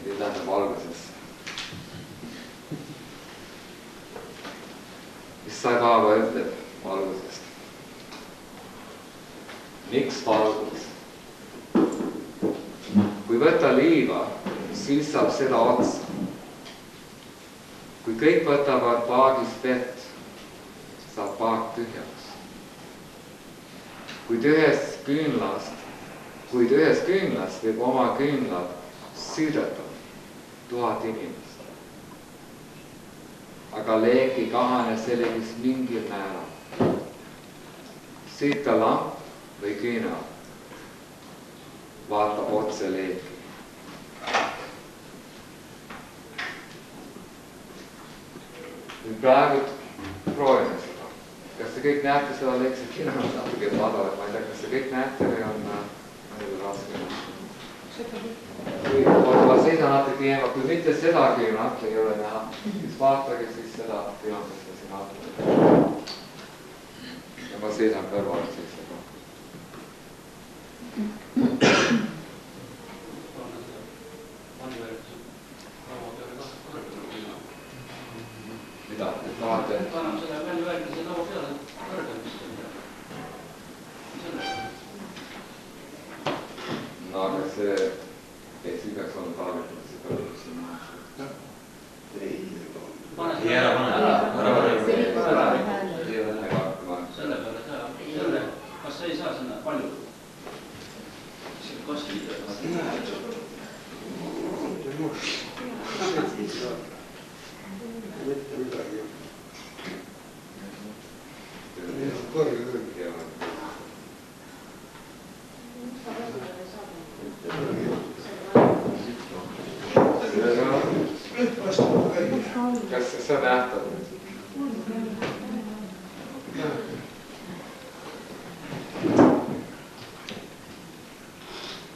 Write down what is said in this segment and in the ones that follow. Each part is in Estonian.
tähendab valgusesse. Mis Sai Paava ütleb valgusest? Miks valgus? Kui võtta liiva, siis saab seda otsa. Kui kõik võtavad paagist vett, saab paag tühjaks. Kuid ühest küünlast võib oma küünlad süüdata 1000 inimest. Aga leegi kahane sellegis mingil määral. Süüta lamp või küünal, vaata otse leegi. Nüüd praegu proovime seda. Kas te kõik näete seda leeksit? Siin on natuke vaadavad, ma ei tea, kas te kõik näete või on raske. Ma seisan natuke eema, kui mitte seda küünat ei ole näha, siis vaatage siis seda küünat, mis ta siin alt. Ja ma seisan kõrval siis seda. Mida? Tahate? Paneme selle väljavärkise laua peale kõrgemist. No aga see siin peaks olnud tarvitud, see kõrgub siin maha. Ei, ära pane. Selle peale saa. Kas sa ei saa sinna palju? Kosti liida. Mitte midagi. Korge. Kas see on nähtav?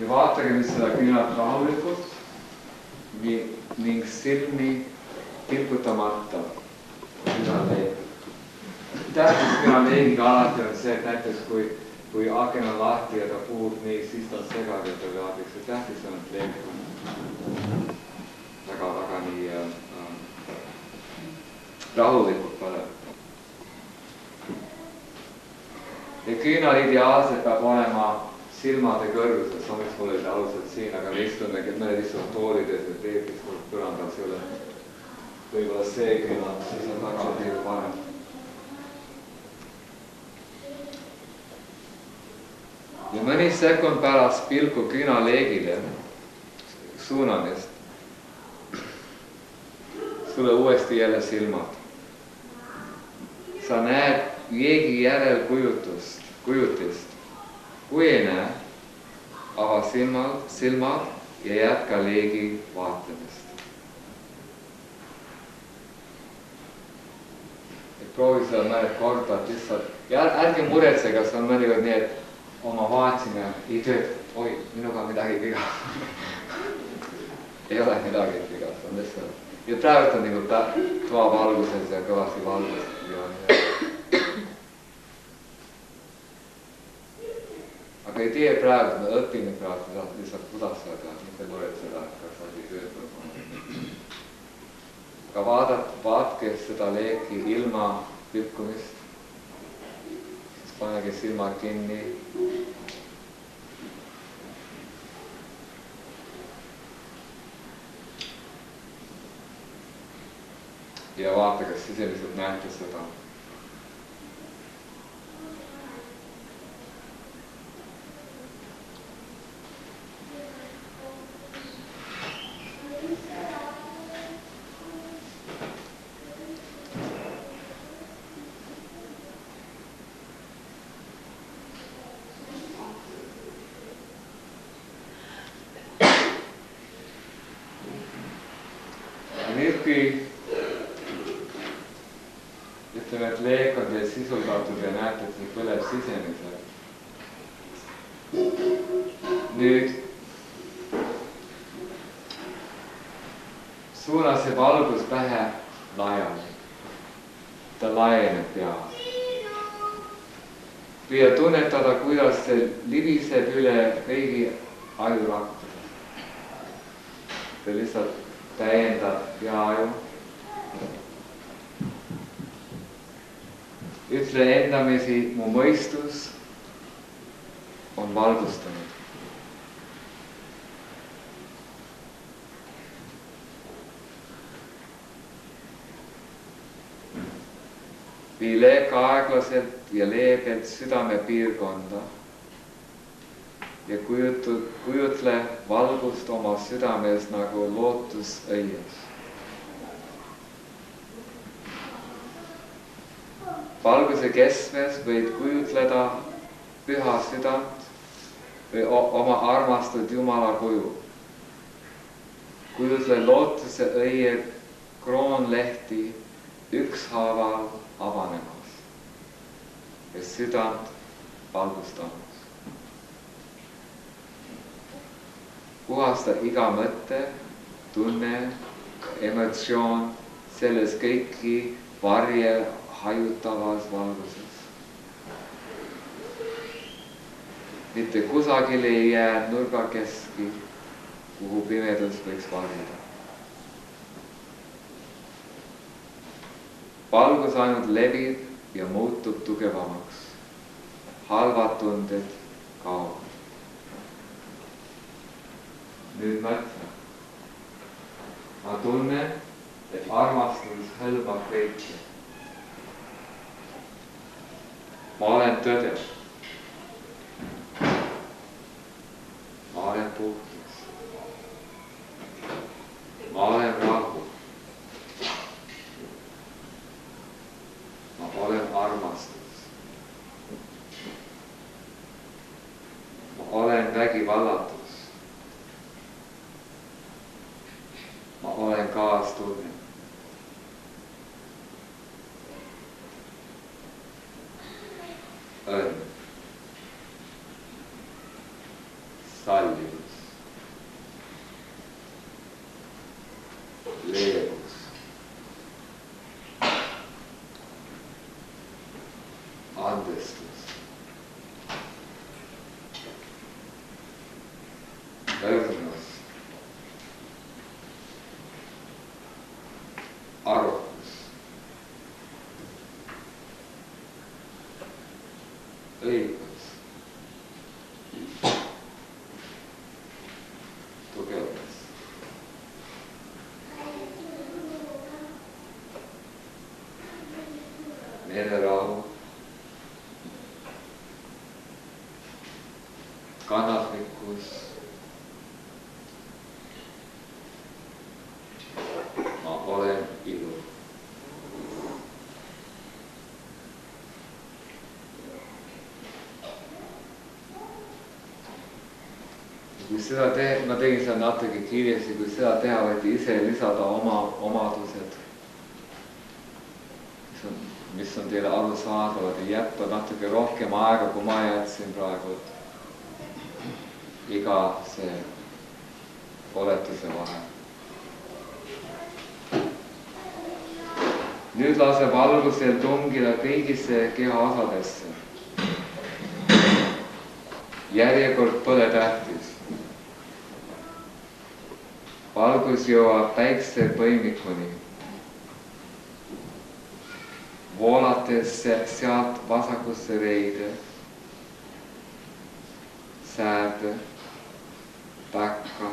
Ja vaatage, mis seda küünat rahulikult ning silmi tilgutamata küünaleegi. Tähtis küünaleegiga alati on see, et näiteks kui aken on lahti ja ta puhub nii, siis ta segab ja ta veabiks. Tähtis on, et leeg väga nii rahulikult paneb. Ja küünal ideaalselt peab olema silmade kõrguses, miks mul olid alused siin, aga me istume, mõned istuvad toolides ja teebis põrandal selle. Võib-olla see küünal, siis on väga palju parem. Ja mõni sekund pärast pilku küünaleegile suunamist sulle uuesti jälle silmad. Sa näed leegi järel kujutist. Kui ei näe, ava silmad ja jätka leegi vaatamist. Proovi seda mõned korda lihtsalt. Ja ärge muretse, kas on mõnikord nii, et ma vaatsin ja ei tööta. Oi, minuga on midagi viga. Ei ole midagi viga, see on lihtsalt. Ja praegu on nagu toa valguses ja kõvasti valgus. Aga ei tee praegu, me õpime praegu lihtsalt kudastada, mitte muretseda, kas asi töötab. Aga vaatke seda leeki ilma pilkumist, siis panege silmad kinni. Ja vaata, kas sisemiselt näete seda. Nüüdki ütleme, et leek on teil sisuldatud ja näete, et see põleb sisemisel. Nüüd suuna see valgus pähe laiali. Ta laieneb peas. Püüa tunnetada, kuidas see libiseb üle kõigi ajurakkudest. ta lihtsalt täiendab peaju. Ütle endamisi, mu mõistus on valgustanud. Vii leeka aeglaselt ja leebelt südame piirkonda ja kujutle valgust oma südames nagu lootus õies. Valguse keskmes võid kujutleda püha südant või oma armastud Jumala kuju. Kujutle lootuse õie kroonlehti ükshaaval avanemas ja südant valgustamas. Puhasta iga mõte, tunne, emotsioon selles kõiki varje hajutavas valguses. Mitte kusagil ei jää nurga keski, kuhu pimedus võiks varjada. Valgus ainult levib ja muutub tugevamaks. Halvad tunded kaovad. Nüüd mõtle. Ma tunnen, et armastus hõlmab kõike. Ma olen tõde. Ma olen puhtus. Ma olen rahu. Ma olen armastus. Ma olen vägivallatus. Ma olen kaastunne. Õnn. Sallivus. Leebus. Andestus. Õrnus. Arukus. Õigus. Tugevus. Meelerahu. Kannatlikkus. Ma olen ilu. Kui seda ma tegin seda natuke kiiresti, kui seda teha, võite ise lisada oma omadused, mis on teile arusaadavad ja jätta natuke rohkem aega, kui ma jätsin praegu iga see oletuse vahel. Nüüd lase valgusel tungida kõigisse keha osadesse. Järjekord pole tähtis. Valgus jõuab päikse põimikuni. Voolates sealt vasakusse reide, sääde, takka,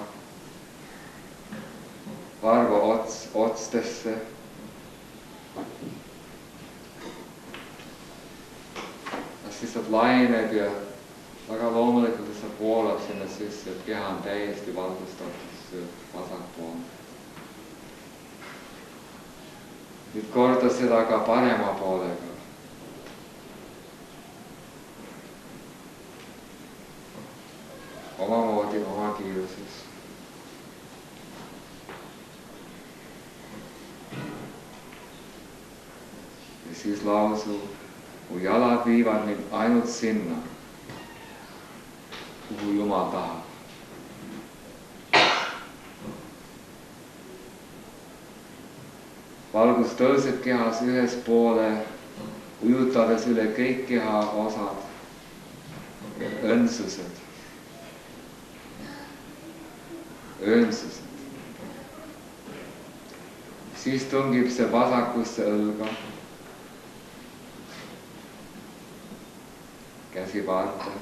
varva otstesse. Lihtsalt laineb ja väga loomulikult lihtsalt voolab sinna sisse, et keha on täiesti valgustatud vasakpoolne. Nüüd korda seda ka parema poolega. Omamoodi oma kiiruses. Ja siis lausu, mu jalad viivad mind ainult sinna, kuhu Jumal tahab. Valgus tõuseb kehas ühes poole, ujutades üle kõik keha osad, õnsused, siis tungib see vasakusse õlga, käsi vaarte,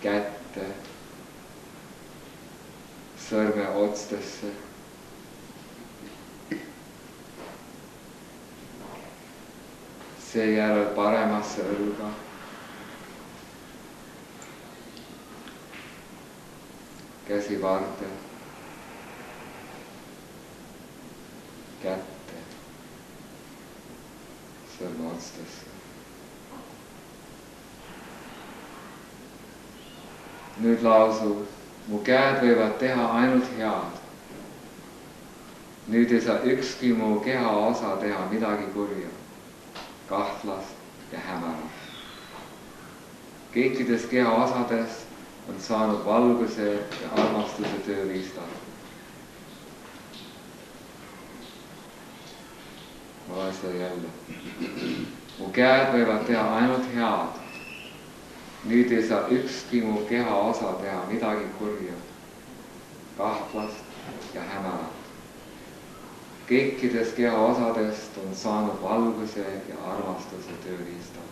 kätte, sõrme otstesse. Seejärel paremasse õlga, käsi vaarte, kätte, sõrme otstesse. Nüüd lausu, mu käed võivad teha ainult head. Nüüd ei saa ükski mu keha osa teha midagi kurja, kahtlast ja hämarat. Kõikidest keha osadest on saanud valguse ja armastuse tööriistad. Ma loen seda jälle. Mu käed võivad teha ainult head. Nüüd ei saa ükski mu keha osa teha midagi kurja, kahtlast ja hämarat. Kõikidest keha osadest on saanud valguse ja armastuse tööriistad.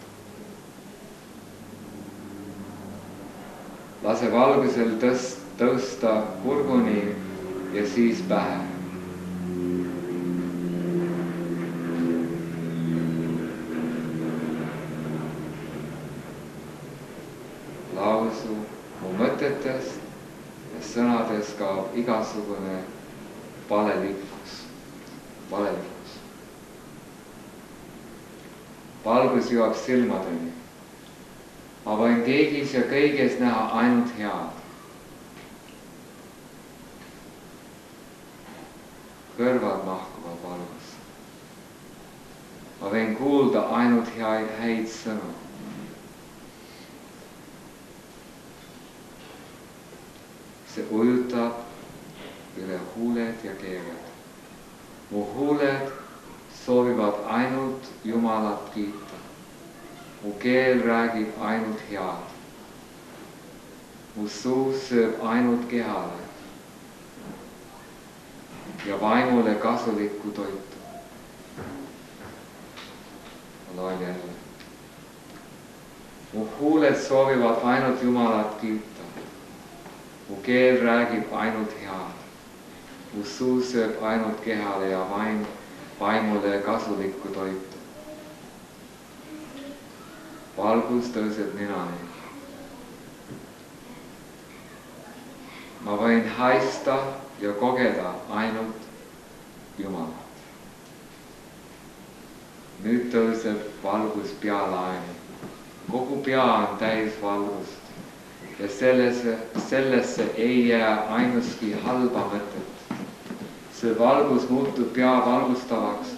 Lase valgusel tõusta kurguni ja siis pähe. Lausu mu mõtetest ja sõnades kaob igasugune valelikkus. Valgus jõuab silmadeni. Ma võin kõigis ja kõiges näha ainult head. Kõrvad mahkuvad valgus. Ma võin kuulda ainult häid sõnu. See ujutab üle huuled ja keeled. Mu huuled soovivad ainult Jumalat kiita. Mu keel räägib ainult head. Mu suu sööb ainult kehale ja vaimule kasulikku toitu. Ma loen jälle. Mu huuled soovivad ainult Jumalat kiita. Mu keel räägib ainult head. Mu suu sööb ainult kehale ja vaimule kasulikku toitu. Valgus tõuseb ninani. Ma võin haista ja kogeda ainult Jumalat. Nüüd tõuseb valgus pealaeni. Kogu pea on täis valgust. Ja sellesse ei jää ainuski halba mõtet. See valgus muutub pea valgustavaks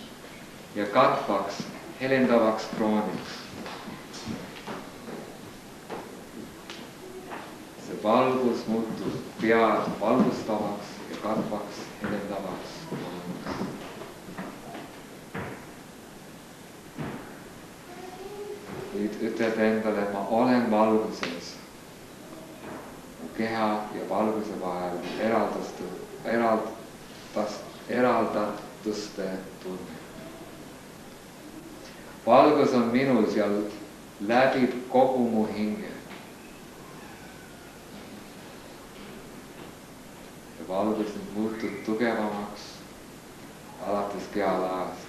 ja katvaks, helendavaks krooniks. See valgus muutub pea valgustavaks ja katvaks, helendavaks krooniks. Nüüd ütled endale, ma olen valguses. Keha ja valguse vahel eraldatuste tunne. Valgus on minus ja läbib kogu mu hinge. Ja valgus nüüd muutub tugevamaks alates pealaast.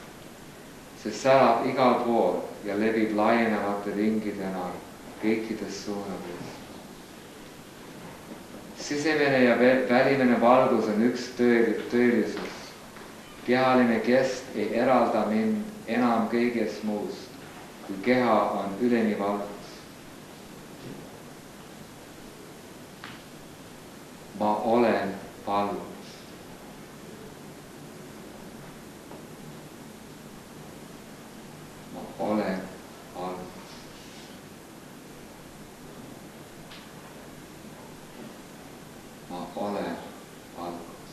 See särab igal pool ja levib laienevate ringidena kõikides suunades. Sisemine ja välimine valgus on üks tõelisus. Kehaline kest ei eralda mind enam kõigest muust, kui keha on üleni valgus. Ma olen valgus. Ma olen valgus. Ma olen valgus.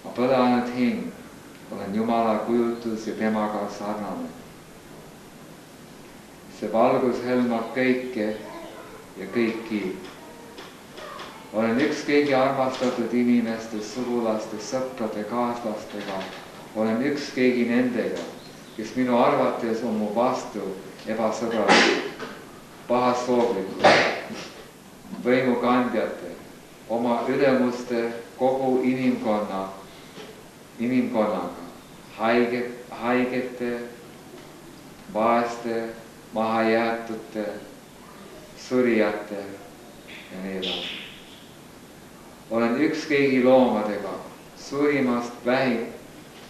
Ma pole ainult hing, olen Jumala kujutus ja temaga sarnane. See valgus hõlmab kõike ja kõiki olen ükskõigi armastatud inimestest, sugulastest, sõprade, kaaslastega, olen ükskõigi nendega, kes minu arvates on mu vastu ebasõbralikud, pahasooglikud, võimukandjate, oma ülemuste kogu inimkonnaga, haigete, vaeste, mahajäetute, surijate ja nii edasi. olen ükskõigi loomadega, suurimast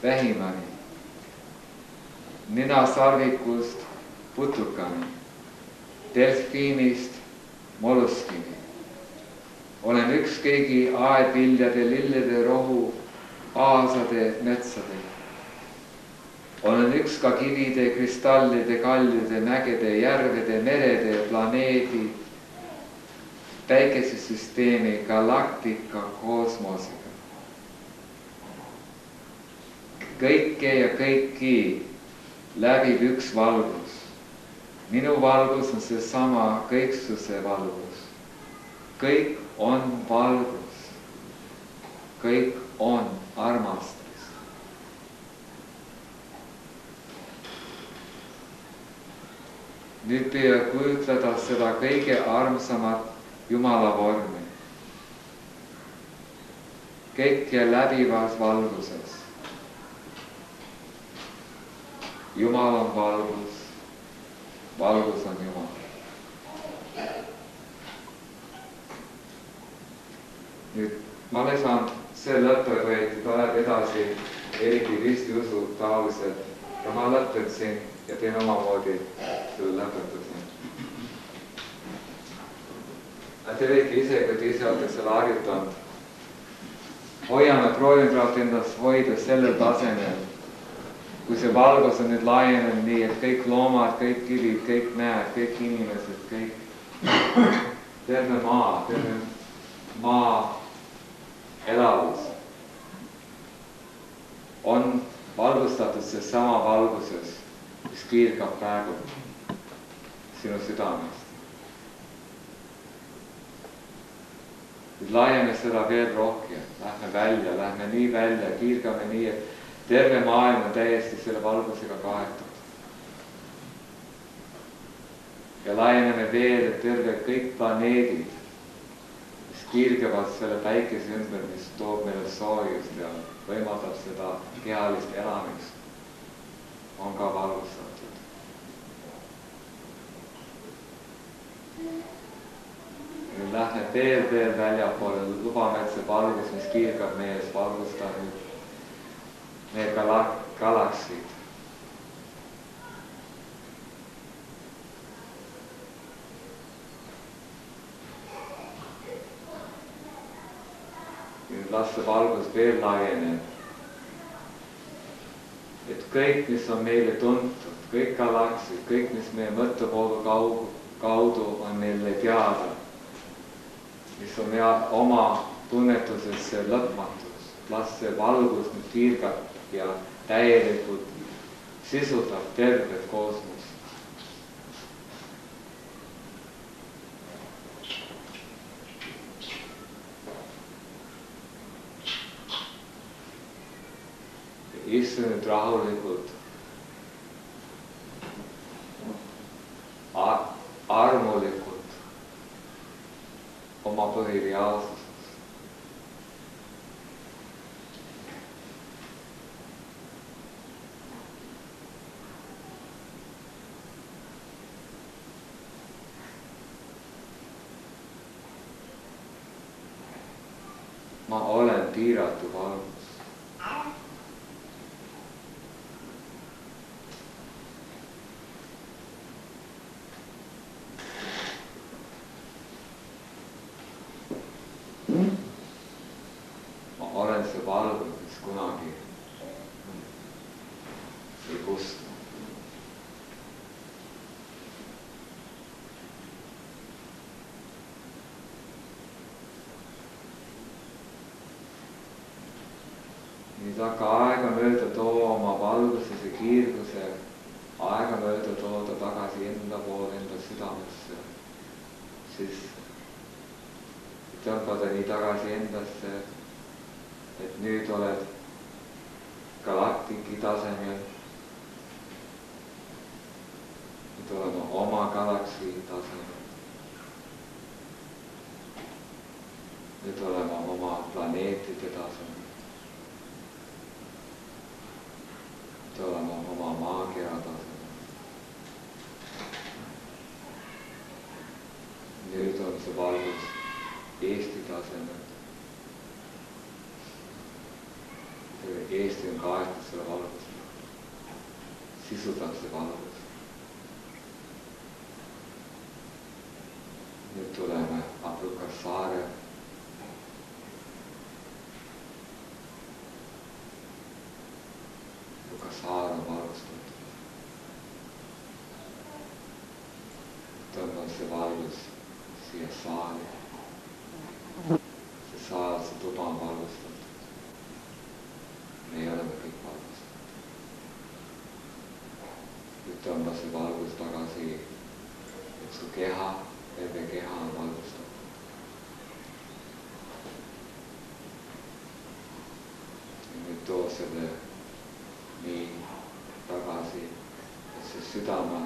vähimani, ninasarvikust putukani, delfiinist molluskini. olen ükskõigi aedviljade, lillede, rohu, aasade, metsadega. olen üks ka kivide, kristallide, kallide, mägede, järvede, merede, planeedi, päikesesüsteemi, galaktika, kosmosega. kõike ja kõiki läbib üks valgus. minu valgus on seesama kõiksuse valgus. kõik on valgus. kõik on armastus. nüüd püüa kujutleda seda kõige armsamat Jumala vormi. kõike läbivas valguses. Jumal on valgus. Valgus on Jumal. nüüd ma olen saanud see lõppeprojekti, ta läheb edasi eriti ristiusu taoliselt ja ma lõpetan siin ja teen omamoodi selle lõpetuse. Te võite ise, kui te ise olete selle harjutanud. Hoiame, proovime praegu endast hoida sellel tasemel, kui see valgus on nüüd laienenud nii, et kõik loomad, kõik kivid, kõik mäed, kõik inimesed, kõik terve maa elavus on valgustatud seesama valguses, mis kiirgab praegu sinu südamest. Laieme seda veel rohkem, lähme välja, lähme nii välja, kiirgame nii, et terve maailm on täiesti selle valgusega kaetud. Ja laieneme veel, et terve kõik planeedid, mis kiirgavad selle päikese ümber, mis toob meile soojust ja võimaldab seda kehalist elamist, on ka valgustatud. Lähme veel väljapoole, lubame, et see valgus, mis kiirgab mees, valgustab nüüd meie galaksid. Nüüd las see valgus veel laieneb. Et kõik, mis on meile tuntud, kõik galaksid, kõik, mis meie mõttevoolu kaudu on meile teada, mis on oma tunnetuses see lõpmatus, las see valgus nüüd kiirgab ja täielikult sisutab tervet kosmos. Istu nüüd rahulikult, armulikult oma põhireaalsuses. Ma olen piiratu valgus. Ma olen see valgus, mis kunagi ei kustu. Nüüd hakka aega mööda too oma valguses ja kiirguse, aega mööda tooda tagasi enda poole, enda südamesse, siis tõmbada nii tagasi endasse, et nüüd oled galaktiki tasemel. Nüüd oleme oma galaksi tasemel. Nüüd oleme oma planeetide tasemel. Nüüd oleme oma maakera tasemel. Nüüd on see valgus Eesti tasemel. Eesti on kaetud selle valgusega. Sisutab see valgus. Nüüd tuleme Abrukassaare. Abrukassaar on valgustatud. Tõmbab see valgus siia saali. See saal, see tuba on valgustatud. Me oleme kõik valgustatud. Nüüd tõmba see valgus tagasi, et su keha, terve keha on valgustatud. Ja nüüd too selle nii tagasi, et see südame,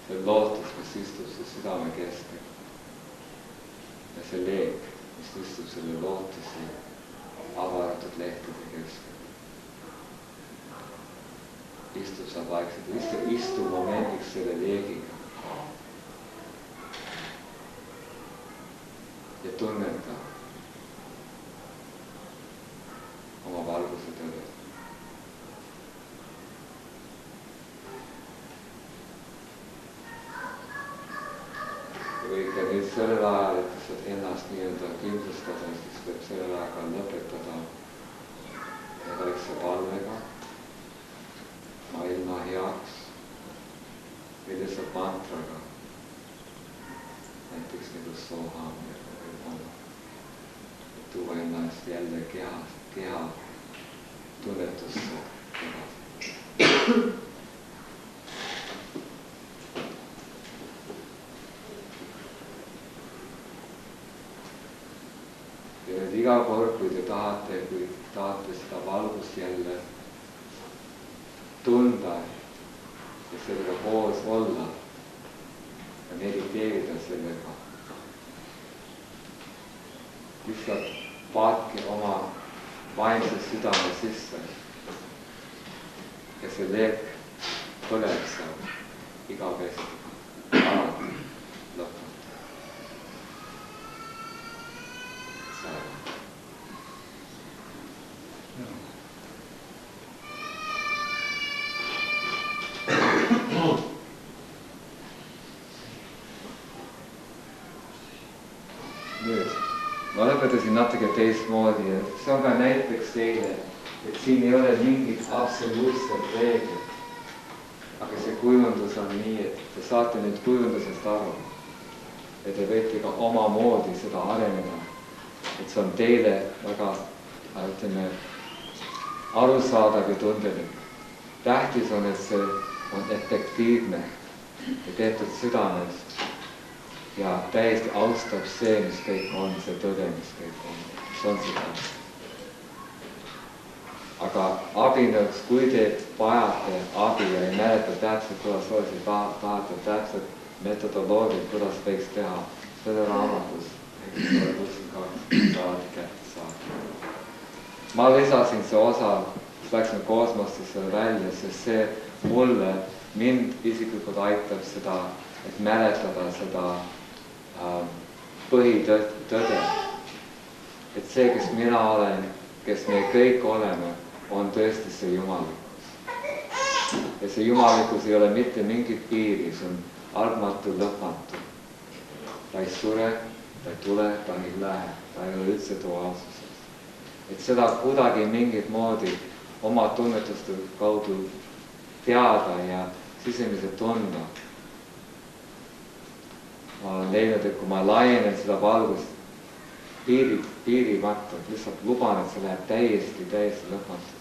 see lootus, mis istub see südame keskel. Ja see leek, mis istub selle lootuse avaratud lehtede keskel. Istub sa vaikselt, istu momendiks selle leegiga ja tunneta oma valguse tõde. Või ka nüüd sellel ajal, et saad ennast nii-öelda kindlustada, siis võib sellel ajal ka lõpetada väikse palvega maailma heaks või lihtsalt mantraga, näiteks nagu soham ja tuua ennast jälle keha tunnetusse tagasi. Ja nüüd iga kord, kui te tahate seda valgust jälle tunda ja sellega koos olla ja mediteerida sellega. Lihtsalt vaatke oma vaimse südame sisse ja see leek põleb seal igavesti, alati lõpmata. Nüüd, ma lõpetasin natuke teistmoodi ja see on ka näiteks teile, et siin ei ole mingit absoluutset reeglit. Aga see kujundus on nii, et te saate nüüd kujundusest aru ja te võite ka oma moodi seda areneda. Et see on teile väga, ütleme, arusaadav ja tundelik. Tähtis on, et see on efektiivne ja tehtud südamest. Ja täiesti austab see, mis kõik on, see tõde, mis kõik on. See on seda. Aga abinõuks, kui te vajate abi ja ei mäleta täpselt, kuidas oleks, tahate täpselt metodoloogid, kuidas võiks teha, selle raamatus, ma lisasin see osa, siis läksime kosmosesse välja, sest see mind isiklikult aitab seda, et mäletada seda põhitõde, et see, kes mina olen, kes me kõik oleme, on tõesti see jumalikkus. Ja see jumalikkus ei ole mitte mingit piiri, see on algmatu, lõpmatu. Ta ei sure, ta ei tule, ta ei lähe, ta ei ole üldse duaalsuses. Et seda kuidagi mingit moodi oma tunnetuste kaudu teada ja sisemiselt tunda. Ma olen leidnud, et kui ma laienen seda valgust piirimata, lihtsalt luban, et see läheb täiesti lõpmatu.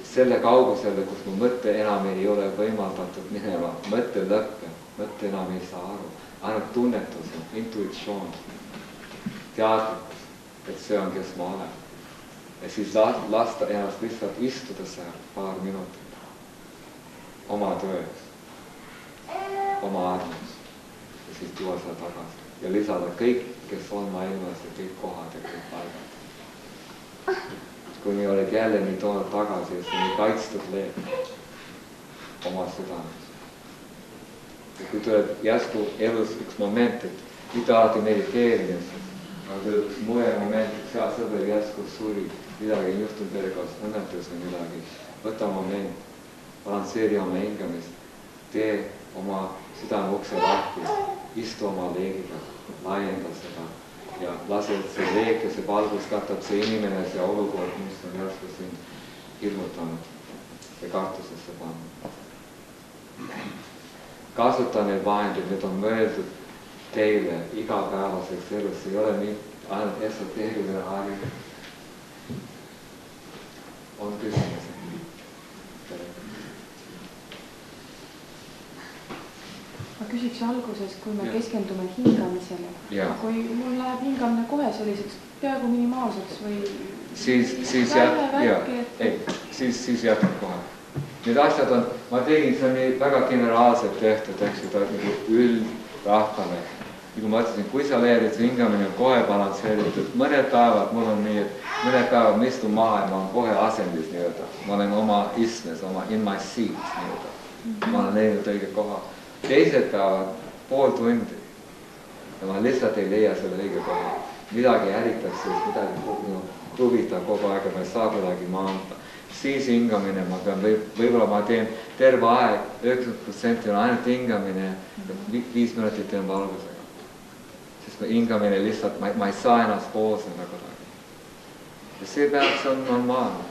Selle kaugusele, kus mu mõtte enam ei ole võimaldatud minema, mõtte lõppe, mõtte enam ei saa aru, ainult tunnetus, intuitsioon. teadlikkus, et see on, kes ma olen. Ja siis lasta ennast lihtsalt istuda seal paar minutit oma töös, oma armus ja siis tuua seda tagasi ja lisada kõik, kes on maailmas ja kõik kohad ja kõik paigad. Kuni oled jälle nii toonud tagasi ja see nii kaitstud leeb oma südames. Ja kui tuleb järsku elus üks moment, et mitte alati mediteerides, aga tuleb üks mure moment, et seal sõber järsku suri, midagi on juhtunud perekas, õnnetus või midagi. Võta moment, balansseeri oma hingamist, tee oma südame ukse lahti, istu oma leegiga, laienda seda ja lase see leek ja see valgus katab see inimene, see olukord, mis on järsku sind hirmutanud ja kartusesse pannud. Kasuta need vahendid, need on mõeldud teile igapäevaseks elus, ei ole nii ainult esoteeriline harjumus. On küsimusi? Ma küsiks alguses, kui me keskendume hingamisele. Kui mul läheb hingamine kohe selliseks peaaegu minimaalseks või siis jätkab kohe. Need asjad on, ma tegin, see on nii väga generaalselt tehtud, eks ju, ta on nagu üldrahvane. Nagu ma ütlesin, kui sa leiad, et see hingamine on kohe balansseeritud, mõned päevad mul on nii, et mõned päevad ma istun maha ja ma olen kohe asendis nii-öelda. Ma olen oma istmes, oma in my seat nii-öelda. Ma olen leidnud õige koha. Teised päevad pool tundi ja ma lihtsalt ei leia selle õige koha. Midagi ärritakse, midagi huvitab kogu aeg ja ma ei saa kuidagi maanta. Siis hingamine, ma pean, võib-olla ma teen terve aeg, 90% on ainult hingamine ja 5 minutit teen valgusega. Sest hingamine lihtsalt, ma ei saa ennast koosneda kuidagi. Ja see peaks on normaalne.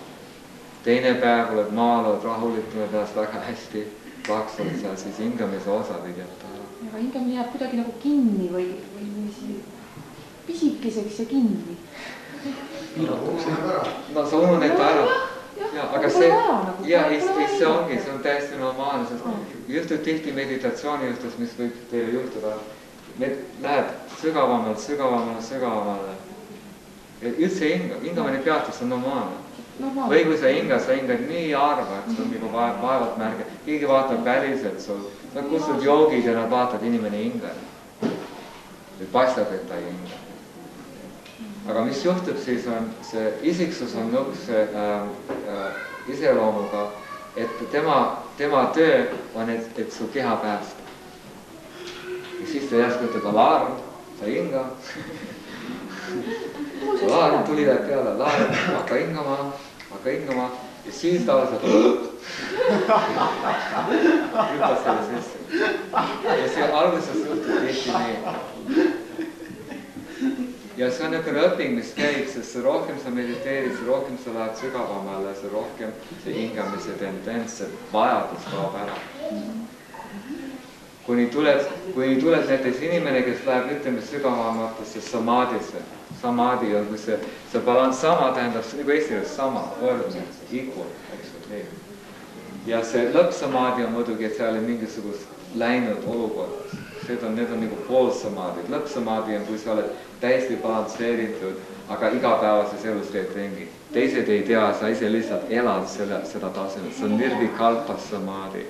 Teine päev oled maal, oled rahulik, tuleb peast väga hästi. Laks oled seal, siis hingamise osa võid jätta ära. Aga hingamine jääb kuidagi nagu kinni või pisikeseks ja kinni. No sa ununed ära. Aga see ongi, see on täiesti normaalne, sest juhtub tihti meditatsiooni juhtus, mis võib teile juhtuda. Lähed sügavamale. Üldse hingamine peatus, see on normaalne. Või kui sa hingad nii harva, et see on nagu vaevalt märge. Keegi vaatab päriselt sul. Nad kutsud joogid ja nad vaatavad inimene hingad. Või paistab, et ta ei hinga. Aga mis juhtub siis on, see isiksus on nõukse iseloomuga, et tema töö on, et su keha päästa. Ja siis ta järsku ütleb alarm, sa ei hinga. Alarm tuli peale, alarm, hakka hingama ja siis ta laseb hüppas selle sisse. Ja see alguses juhtub tihti nii. Ja see on niisugune õping, mis käib, sest see rohkem sa mediteerid, see rohkem sa lähed sügavamale, see rohkem see hingamise tendents, see vajadus kaob ära. Kuni tuleb näiteks inimene, kes läheb ütleme sügavamatesse samaadisse. Samaadi on, kui see balans sama tähendab, nagu eestilis sama, võrdne, equal, eks ju. Ja see lõppsamaadi on muidugi, et seal on mingisugust läinud olukorras. Need on nagu poolsamaadid. Lõppsamaadi on, kui sa oled täiesti balansseeritud, aga igapäevases elus teed ringi. Teised ei tea, sa ise lihtsalt elad seda tasemel. See on nirvikalpas samaadi.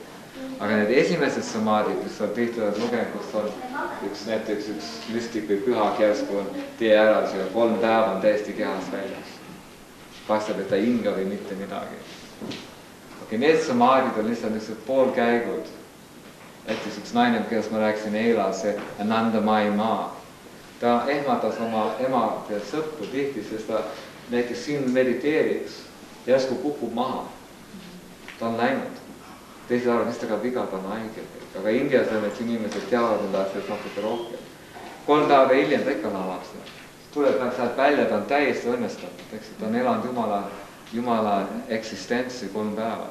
Aga need esimesed samaadid, mis on tihti lugenud, kus on näiteks üks müstik või pühak järsku on tee ära, see 3 päeva on täiesti kehas väljas. Paistab, et ta ei hinga või mitte midagi. Need samaadid on lihtsalt niisugused poolkäigud. Näiteks üks naine, kellest ma rääkisin eile, see Ananda Mai maa. Ta ehmatas oma ema sõppu tihti, sest ta näiteks siin mediteeriks, järsku kukub maha. Ta on läinud. Teised arvad, mis taga viga, ta on haige. Aga Indias on, et inimesed teavad enda asjad natuke rohkem. 3 päeva hiljem ta ikka lavaks. Tuleb sealt välja, ta on täiesti õnnestatud. Ta on elanud Jumala eksistentsi 3 päeva.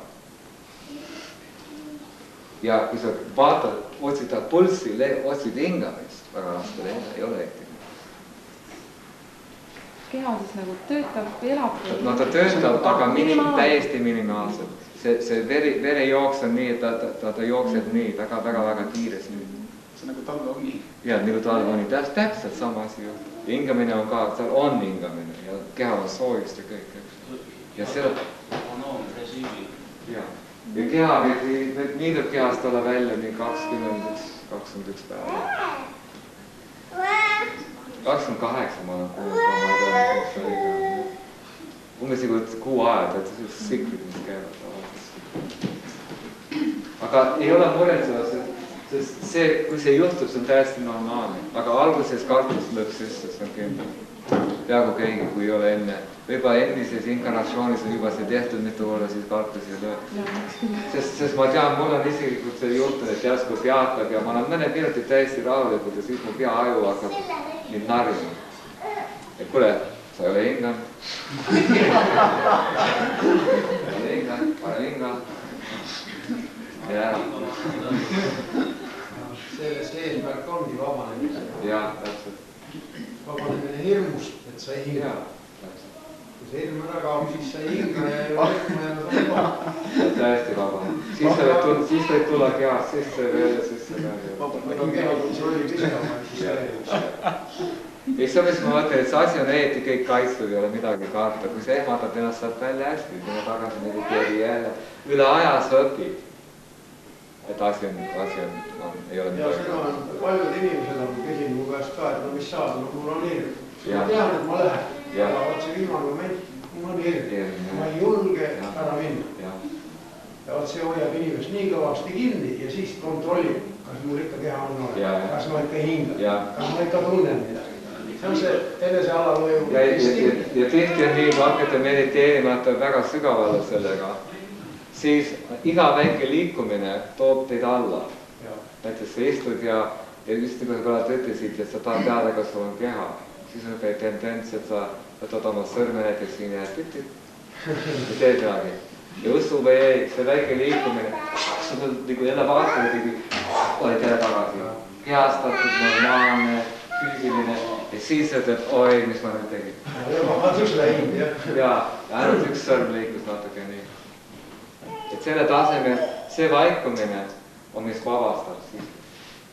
Ja kui sa vaatad, otsitad pulssi, otsid hingamist, väga raske leida, ei ole ehti. Keha siis nagu töötab, elab? No ta töötab, aga täiesti minimaalselt. See verejooks on nii, et ta jookseb nii väga kiiresti. see nagu talveuni. Ja, nagu talveuni, täpselt sama asi juhtub. Ja hingamine on ka, seal on hingamine ja keha on soojust ja kõik. Ja seda... Autonoomrežiimi. Ja keha võib niidab kehast olla välja nii 21 päeva. 28 ma olen kuulnud, ma ei tea, mis oli. Umbes nagu kuu ajad, et siklid, mis käivad. Aga ei ole muretseda, sest see, kui see juhtub, see on täiesti normaalne. Aga alguses kartus lõpp sisse, see on kindel. Peaaegu keegi, kui ei ole enne. Võib-olla endises inkarnatsioonis on juba see tehtud mitu korda, siis kartus ei löö. Sest ma tean, mul on isiklikult see juhtunud, et järsku peatab ja ma olen mõned minutit täiesti rahulikult ja siis mu peaaju hakkab mind narjuma. Et kuule, sa ei ole hinganud. Pane hinganud. Ja Selles eesmärk ongi vabanemine. Ja, täpselt. Vabanemine hirmust, et sa ei hinga. Kui see hirm ära kaob, siis sa ei hinga ja ei ole hirma ja sa vaba. Täiesti vaba. Siis võib tulla kehast sisse veel ja sisse veel. Aga keha kontrolli pisama, siis see ei saa, mis ma mõtlen, et see asi on õieti kõik kaitstud, ei ole midagi karta. Kui sa ehmatad ennast saad välja hästi, sinna tagasi nagu keegi jälle. Üle aja sa õpid. Et asi on, ei ole midagi. Ja seda on paljud inimesed on küsinud mu käest ka, et no mis saab, no mul on hirm. Ma tean, et ma lähen. Aga vaat see viimane moment, mul on hirm. Ma ei julge ära minna. Ja vaat see hoiab inimest nii kõvasti kinni ja siis kontrollib, kas mul ikka keha on olemas, kas ma ikka hingan, kas ma ikka tunnen midagi. See on see enese alalõju. Ja tihti on nii, kui hakkate mediteerima, et väga sügavale sellega, siis iga väike liikumine toob teid alla. Näiteks sa istud ja just nagu sa praegu ütlesid, et sa tahad teada, kas sul on keha. Siis on ka tendents, et sa võtad oma sõrme näiteks siin ja tütid ja teed midagi. Ja usu või ei, see väike liikumine, sa nagu jälle vaatad, oled jälle tagasi. Kehastatud, normaalne, füüsiline ja siis ütled, oi, mis ma nüüd tegin. Ja ainult üks sõrm liikus natuke nii. Et selle tasemel, see vaikumine on, mis vabastab.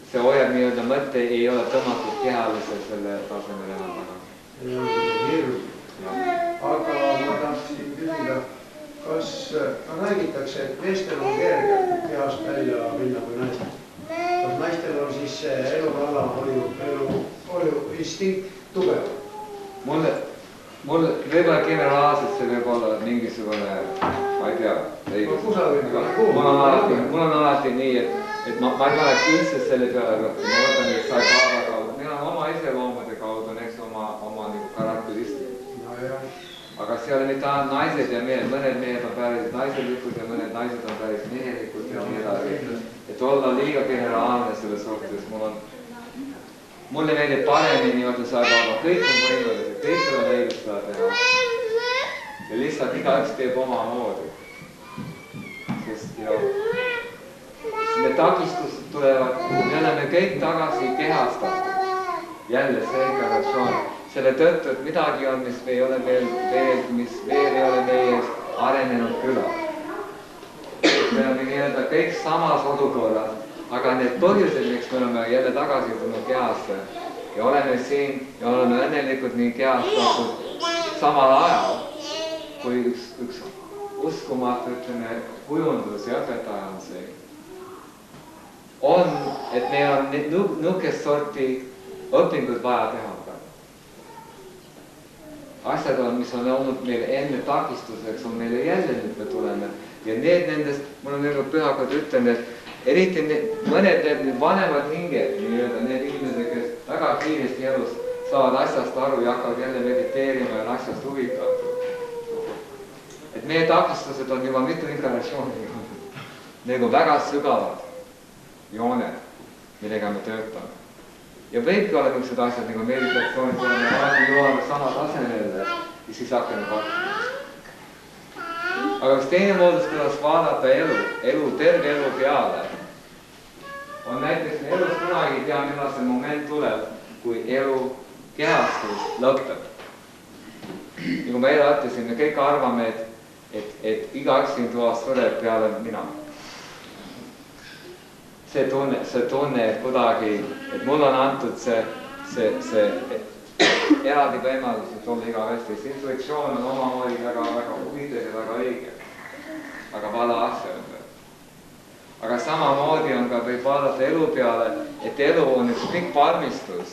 See hoiab nii-öelda mõtte, ei ole tõmmatud kehaliselt selle tasemel enam tagasi. Aga ma tahtsin küsida, kas räägitakse, et meestel on kerge kehast välja minna kui naistel? Kas naistel on siis elukalla olu instinkt tugev? Mul võib-olla generaalselt see võib olla mingisugune, ma ei tea, õigus. Mul on alati nii, et ma ei paneks üldse selle peale võtta. Ma võtan, et sa ei kaava kaudu. Meil on oma iseloomade kaudu, on eks oma nagu karakteristik. Aga see oli mitte ainult naised ja mehed. Mõned mehed on päris naiselikud ja mõned naised on päris mehelikud ja nii edasi. Et olla liiga generaalne selle suhtes. Mulle meeldib paremini niimoodi saada, aga kõik on võimalused, kõik on õigus seda teha. Ja lihtsalt igaüks teeb oma moodi. Sest need takistused tulevad, me oleme kõik tagasi kehastatud. Jälle see inkarnatsioon. Selle tõttu, et midagi on, mis ei ole veel ei ole meie arenenud küla. Me oleme nii-öelda kõik samas olukorras. Aga need põhjused, miks me oleme jälle tagasi tulnud kehasse ja oleme siin ja oleme õnnelikult nii kehastatud samal ajal, kui üks uskumatu, ütleme, kujundus ja õpetaja on see, on, et meil on nukest sorti õpingud vaja teha. Asjad on, mis on olnud meil enne takistuseks, on meile jälle nüüd me tuleme. Ja need nendest, mul on nagu pühakad ütlen, et eriti mõned need vanemad hinged, need inimesed, kes väga kiiresti elus saavad asjast aru ja hakkavad jälle mediteerima ja on asjast huvitatud. Et meie takistused on juba mitu inkarnatsiooni nagu väga sügavad jooned, millega me töötame. Ja võibki olla niisugused asjad nagu meditatsioonid, kui me alati jõuame sama tasemele ja siis hakkame pakkuma. Aga üks teine moodus, kuidas vaadata terve elu peale, on näiteks elus kunagi ei tea, millal see moment tuleb, kui elu kehastus lõpeb. Ja kui ma eile ütlesin, me kõik arvame, et igaüks siin toas sureb peale mina. see tunne, et kuidagi, et mul on antud see eraldi võimalus, et olla igavesti. See intuitsioon on omamoodi väga huvitav ja väga õige. Aga vale asja on. Aga samamoodi on ka võib vaadata elu peale, et elu on üks pikk valmistus,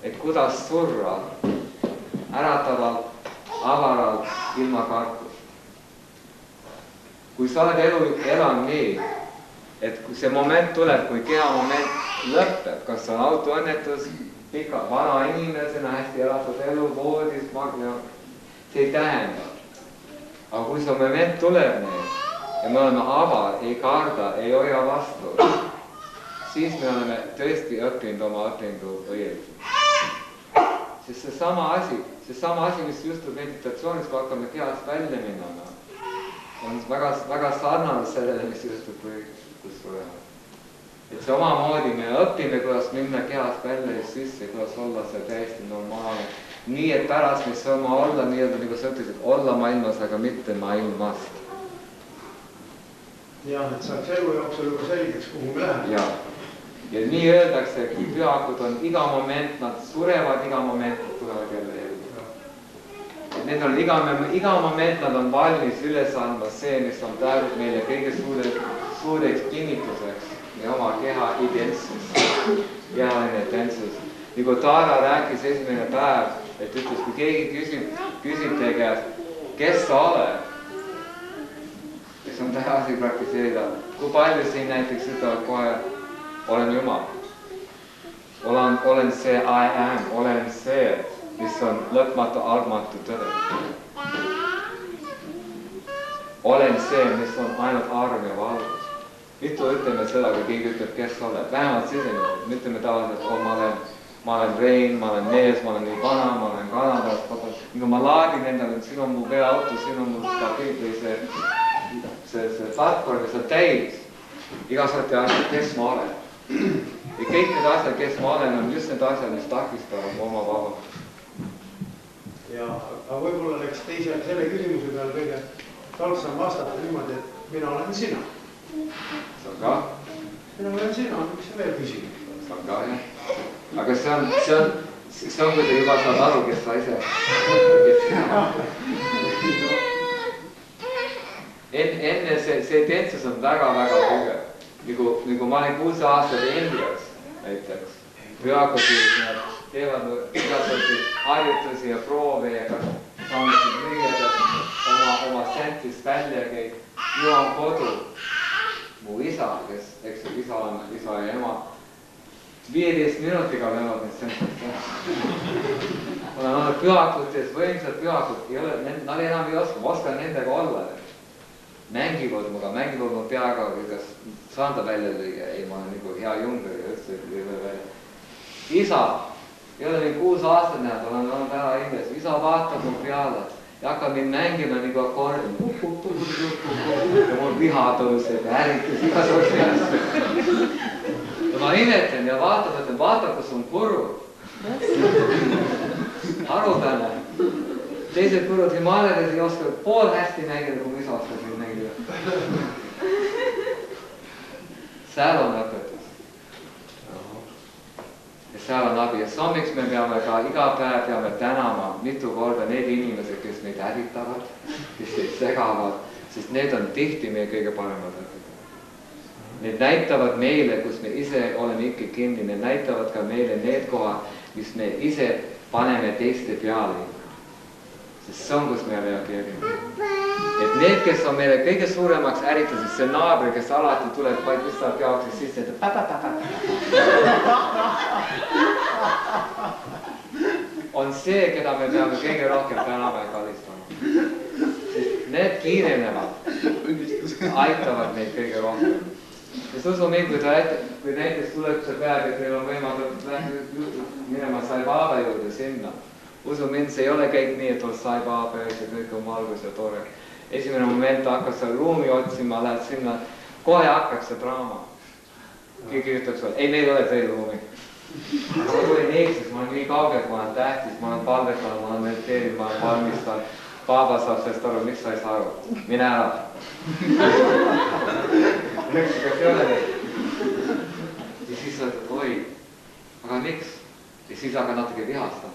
et kuidas surra äratavalt, avaralt, ilma kartust. Kui sa oled elu elanud nii, et kui see moment tuleb, kui keha moment lõpeb, kas on autoõnnetus, pika vana inimesena, hästi elatud elu, voodis, magna, see ei tähenda. Aga kui see moment tuleb nii, ja me oleme avar, ei karda, ei hoia vastu, siis me oleme tõesti õppinud oma õpingu õieti. Sest see sama asi, mis juhtub meditatsioonis, kui hakkame kehast välja minema, on väga sarnane sellele, mis juhtub kus surema. Et see omamoodi me õpime, kuidas minna kehast välja ja sisse, kuidas olla see täiesti normaalne. Nii, et pärast me saame olla nii-öelda, nagu sa ütlesid, olla maailmas, aga mitte maailmast. Jah, et saaks elu jooksul juba selgeks, kuhu me läheme. Ja nii öeldakse, kui pühakud on iga moment, nad surevad, iga moment nad tulevad jälle ellu. Need on iga moment, nad on valmis üles andma see, mis on praegu meile kõige suureks kinnituseks ja oma keha identsus, kehaline identsus. Nagu Tara rääkis esimene päev, et ütles, kui keegi küsib teie käest, kes sa oled? Kes on tagasi praktiseerida, kui palju siin näiteks ütlevad kohe, olen Jumal. Olen see I am, olen see, mis on lõpmatu, algmatu tõde. Olen see, mis on ainult arm ja valgus. Mitu ütleme seda, kui keegi ütleb, kes sa oled. Vähemalt sisemiselt, me ütleme tavaliselt, ma olen Rein, ma olen mees, ma olen nii vana, ma olen Kanadast. Nagu ma laadin endale, siin on mu veoauto, siin on mu stabiil või see platvorm, mis on täis. Igasugused asjad, kes ma olen. Ja kõik need asjad, kes ma olen, on just need asjad, mis takistavad oma vabamust. Ja, aga võib-olla läks selle küsimuse peale kõige talksam vastata niimoodi, et mina olen sina. See on ka? Mina olen sina, miks sa veel küsid? See on ka, jah. Aga see on, kui te juba saad aru, kes sa ise. Enne see identsus on väga tugev. Nagu ma olin 6 aastat Indias näiteks. Pühakutis nad teevad igasugused harjutusi ja proove ja saanud müüa oma sentist välja käib. Ju on kodu. Mu isa, kes, eks isa ja ema, 15 minutiga löövad need sentist. Olen olnud pühakutes, võimsad pühakud, nad enam ei oska, ma oskan nendega olla. Mängivad mu peaga, kuidas saan ta välja lüüa, ei, ma olen nagu hea jungler ja üldse ei või välja. Isa, ei ole mind 6 aastat näed, olen olnud ära Indias, isa vaatab mu peale ja hakkab mind mängima nagu akordi. Ja mul viha tõuseb ja ärritus igasuguse asju. Ja ma imetlen ja vaatab, kus on kurv. Harudane. Teised kurud Himalayades ei oska pool hästi mängida, kui mu isa oskas mind mängida. Seal on õpetus. Ja seal on abi. Ja sommiks me peame ka iga päev peame tänama mitu korda need inimesed, kes meid hävitavad, kes meid segavad, sest need on tihti meie kõige paremad õpetajad. Need näitavad meile, kus me ise oleme ikka kinni, need näitavad ka meile need kohad, mis me ise paneme teiste peale. Sest see on, kus me reageerime. Et need, kes on meile kõige suuremaks äritasid, see naabri, kes alati tuleb, vaid lihtsalt peaks sisse, et on see, keda me peame kõige rohkem tänama ja kallistama. Sest need kiirenevad, aitavad neid kõige rohkem. Sest usu mind, kui näiteks tuleb see päev, et meil on võimalik minema Sai Baba juurde sinna. Usu mind, see ei ole kõik nii, et on Sai Baba ja kõik on valgus ja tore. Esimene moment hakkab seal ruumi otsima, lähed sinna, kohe hakkab see draama. Keegi ütleb sulle, ei, meil ei ole teil ruumi. Ma tulin Eestis, ma olen nii kaugelt, ma olen tähtis, ma olen palvetanud, ma olen mediteerinud, ma olen valmistanud. Baba saab sellest aru, miks sa ei saa aru? Mine ära. Miks, kas ei ole neid? aga miks? Ja siis hakka natuke vihastama.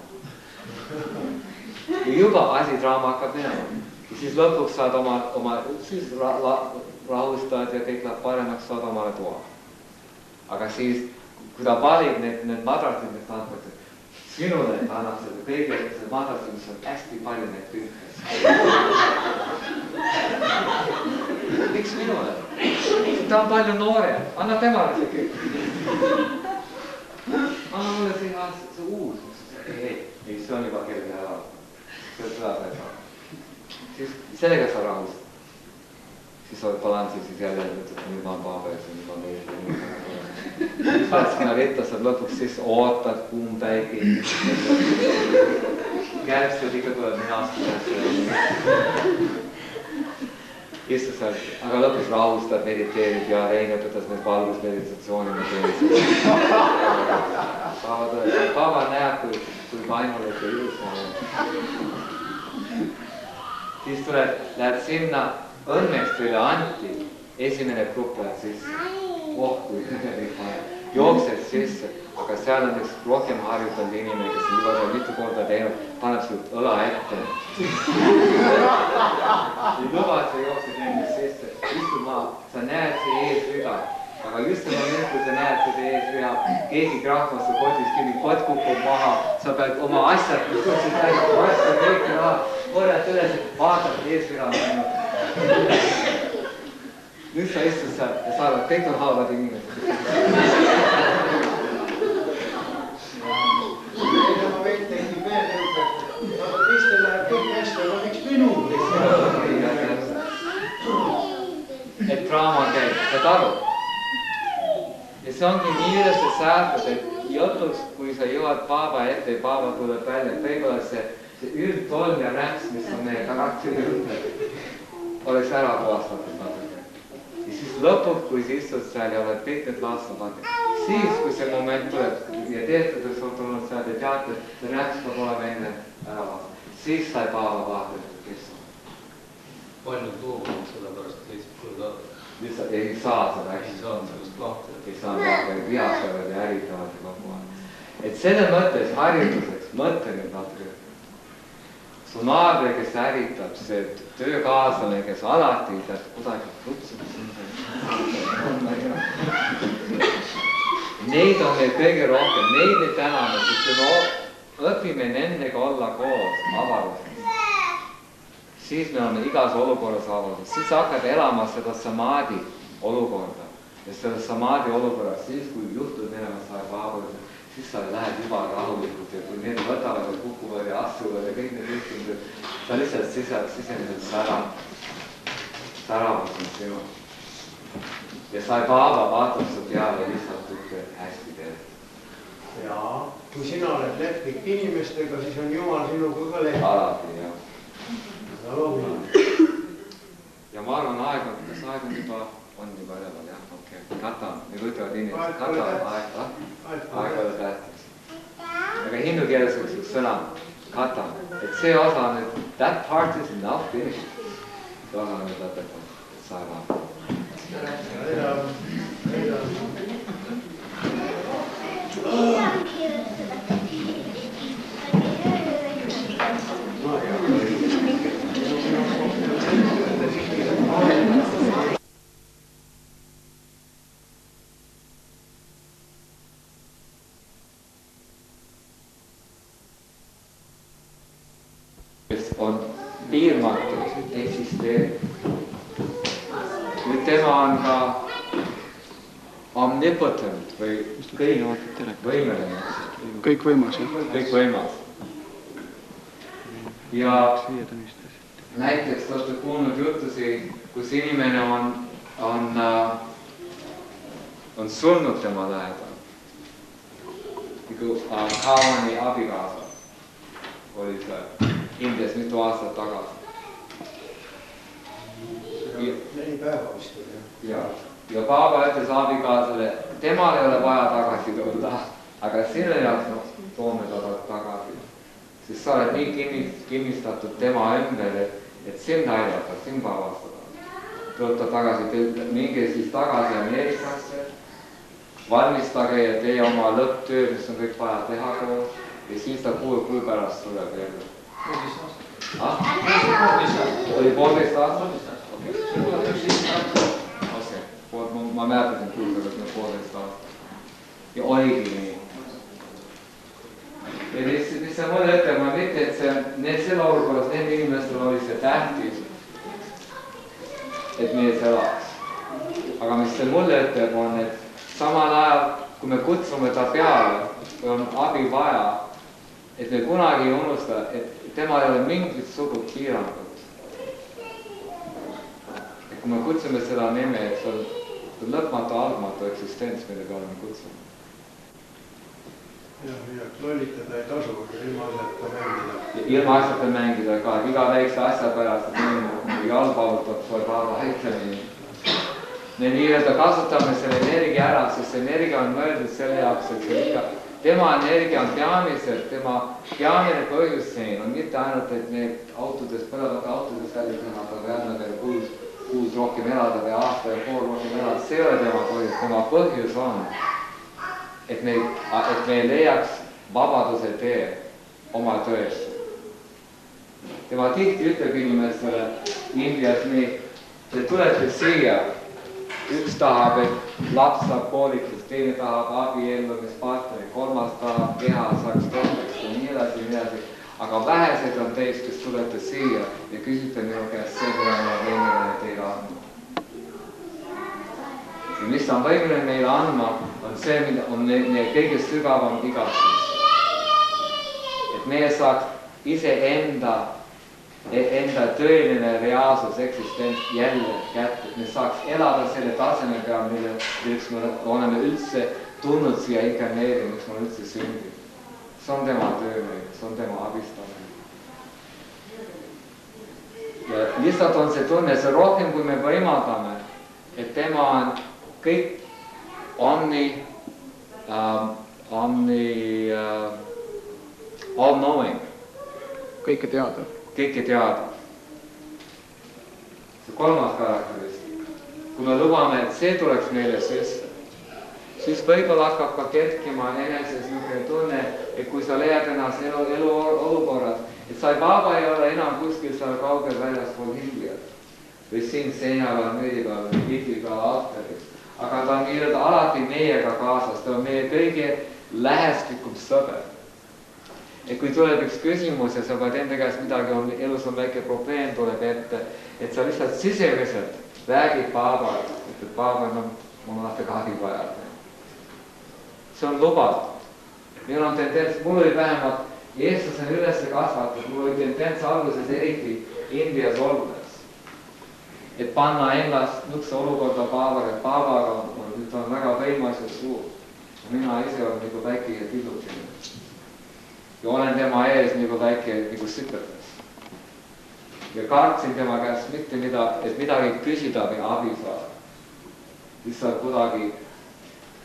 Ja juba asidraama hakkab minema. Ja siis lõpuks saad siis rahustad ja kõik läheb paremaks, saad omale toa. Aga siis, kui ta valib need madrasid, mis ta annab, sinule annab seda kõige madrasid, mis on hästi palju neid tühkes. Miks minule? Ta on palju noorem, anna temale see kõik. Anna mulle see uus. Ei, see on juba kellegi ära. Seda sa ei saa. Siis sellega sa rahustad. Siis oled balansi, siis jälle ütled, nüüd ma on paabes ja nüüd ma mees ja nüüd ma olen. Siis lähed sinna ritta, saad lõpuks siis ootad kuum päike. Kärbsed ikka tuleb minast üles. Istud seal, aga lõpuks rahustad, mediteerid ja Rein õpetas need valgusmeditatsiooni. Paaba näeb, kui vaimulik ja ilus on. Siis lähed sinna, õnneks teile anti, esimene grupp lähed sisse. Kui jooksed sisse, aga seal on üks rohkem harjutanud inimene, kes on juba mitu korda teinud, paneb sul õla ette. Ei luba, et sa jooksed enne sisse, istud maa, sa näed see eesrida. Aga just see moment, kui sa näed seda eesrida, keegi krahmas su kotis kinni, kott kukub maha, sa pead oma asjad, mis tõstsid täiega, vastu kõike raha, korjad üles, vaatad eesrida on ainult. Nüüd sa istud seal ja sa arvad, kõik on halvad inimesed. Ma veid tekib veel niisugust, aga teistel läheb kõik hästi, aga miks minul? Et draama käib, saad aru? Ja see ongi nii üles säästad, et jutuks, kui sa jõuad paaba ette ja paaba tuleb välja, et võib-olla see üldtolm ja rämps, mis on meie karakteri ümber, oleks ära puhastatud natuke. Ja siis lõpuks, kui sa istud seal ja oled kõik need lastavad, siis, kui see moment tuleb ja teetades on tulnud seal ja teate, et see rämps peab olema enne ära vastu, siis sai paaba vaadata, kes on. Palju tuumad sellepärast, et lihtsalt kui ta lihtsalt ei saa seda ei saa sellest lahti. Ei saa lahti, vihastavad ja äritavad ja kogu aeg. Et selle mõttes harjutuseks, mõtle nüüd natuke. Su naabre, kes äritab, see töökaaslane, kes alati tead kuidagi kutsub. Neid on meil kõige rohkem, neid me täname, sest me õpime nendega olla koos avaruses. Siis me oleme igas olukorras avaruses, siis hakkad elama seda samaadi olukorda. Ja seda samaadi olukorras, siis kui juhtud minema saab avaruses, siis sa lähed juba rahulikult ja kui need võtavad ja kukuvad ja astuvad ja kõik need juhtumid, sa lihtsalt sisemiselt säravus on sinu. Ja sa ei vaatab su peale lihtsalt ütle hästi teed. Jaa, kui sina oled lehtlik inimestega, siis on Jumal sinuga ka lehtlik. Alati, jah. Ja ma arvan, kas aeg on juba üleval, jah, okei. Kata, me võtavad inimesed, kata aeg ole tähtis. Aga hindu keeles üks sõna, kata, et see osa on, et that part is now finished. See osa on nüüd lõpetanud, et sa ei vaata. On piirmatud, eksisteerib. Nüüd tema on ka omnipotent või kõikvõimeline. Kõikvõimas, jah? Kõikvõimas. Ja näiteks te olete kuulnud jutusi, kus inimene on surnud tema lähedal. Nagu Kaavani abikaasa oli see Indias mitu aastat tagasi. 4 päeva vist oli, jah. Ja paaba ütles abikaasale, temal ei ole vaja tagasi tulla, aga selle jaoks toome ta tagasi. Siis sa oled nii kinnistatud tema ümber, et sind aidata, sind vabastada. Tuleb ta tagasi, minge siis tagasi Ameerikasse valmistage ja tee oma lõpptöö, mis on kõik vaja teha koos ja siis ta 6 kuu pärast tuleb jälle. 1,5 aastat. Oli 1,5 aastat? Okei, ma määtasin kuulda, et 1,5 aastat. Ja oligi nii. Ja mis see mulle ütleb, ma mitte, et selle olukorras need inimestel oli see tähtis, et mees elaks. Aga mis see mulle ütleb on, et samal ajal, kui me kutsume ta peale, kui on abi vaja, et me kunagi ei unusta, et tema ei ole mingit sugu piirangut. Et kui me kutsume seda nime, et see on lõpmatu, algmatu eksistents, mille peale me kutsume. Ja lollitada ei tasu, aga ilma asjata mängida. Ilma asjata mängida ka, et iga väikse asja pärast, et jalgpallutab sulle päeva häitlemine. Me nii-öelda kasutame selle energia ära, sest see energia on mõeldud selle jaoks, et see ikka, tema energia on peamiselt, tema peamine põhjus siin on mitte ainult, et need põlevate autodest välja tõmmata või jälle veel kuus rohkem elada või aasta ja pool rohkem elada, see ei ole tema põhjus, tema põhjus on, et me leiaks vabaduse tee oma tööst. Tema tihti ütleb inimestele Indias nii, te tulete siia, üks tahab, et laps saab koolitust, teine tahab abiellumispartneri, kolmas tahab keha saaks tohteks ja nii edasi, aga vähesed on teist, kes tulete siia ja küsite minu käest see, mida ma võimeline teile andma. Ja mis ta on võimeline meile andma, on see, mida on meie kõige sügavam igatsus. Et meie saaks iseenda tõeline reaalsus, eksistents jälle kätte, et me saaks elada selle taseme peal, milleks me oleme üldse tulnud siia inkarneerima, miks me üldse sündib. See on tema töö, see on tema abistamine. Ja lihtsalt on see tunne, see rohkem, kui me võimaldame, et tema on kõik all-knowing. Kõike teada. Kõike teada. See kolmas karakteristik. Kui me lubame, et see tuleks meile sisse, siis võib-olla hakkab ka kerkima eneses niisugune tunne, et kui sa leiad ennast elu olukorras, et Sai Baba ei ole enam kuskil seal kaugel väljaspool Indiat või siin seina peal, müüdi peal või tihti peal altaris. Aga ta on nii-öelda alati meiega kaasas, ta on meie kõige läheslikum sõber. Et kui tuleb üks küsimus ja sa pead enda käest midagi, elus on väike probleem, tuleb ette, et sa lihtsalt sisemiselt räägid Babale, et Baba, mul on lahti abi vaja. See on lubatud. Meil on tendents, mul oli vähemalt eestlasena üles kasvatud, mul oli tendents alguses eriti Indias olles. Et panna ennast nukse olukorda Babale, et Babaga on väga võimas ja suur. Mina ise olen nagu väike ja tillukene. Ja olen tema ees nagu väike nagu süpetes. Ja kartsin tema käest mitte midagi küsida või abi saada. Lihtsalt kuidagi,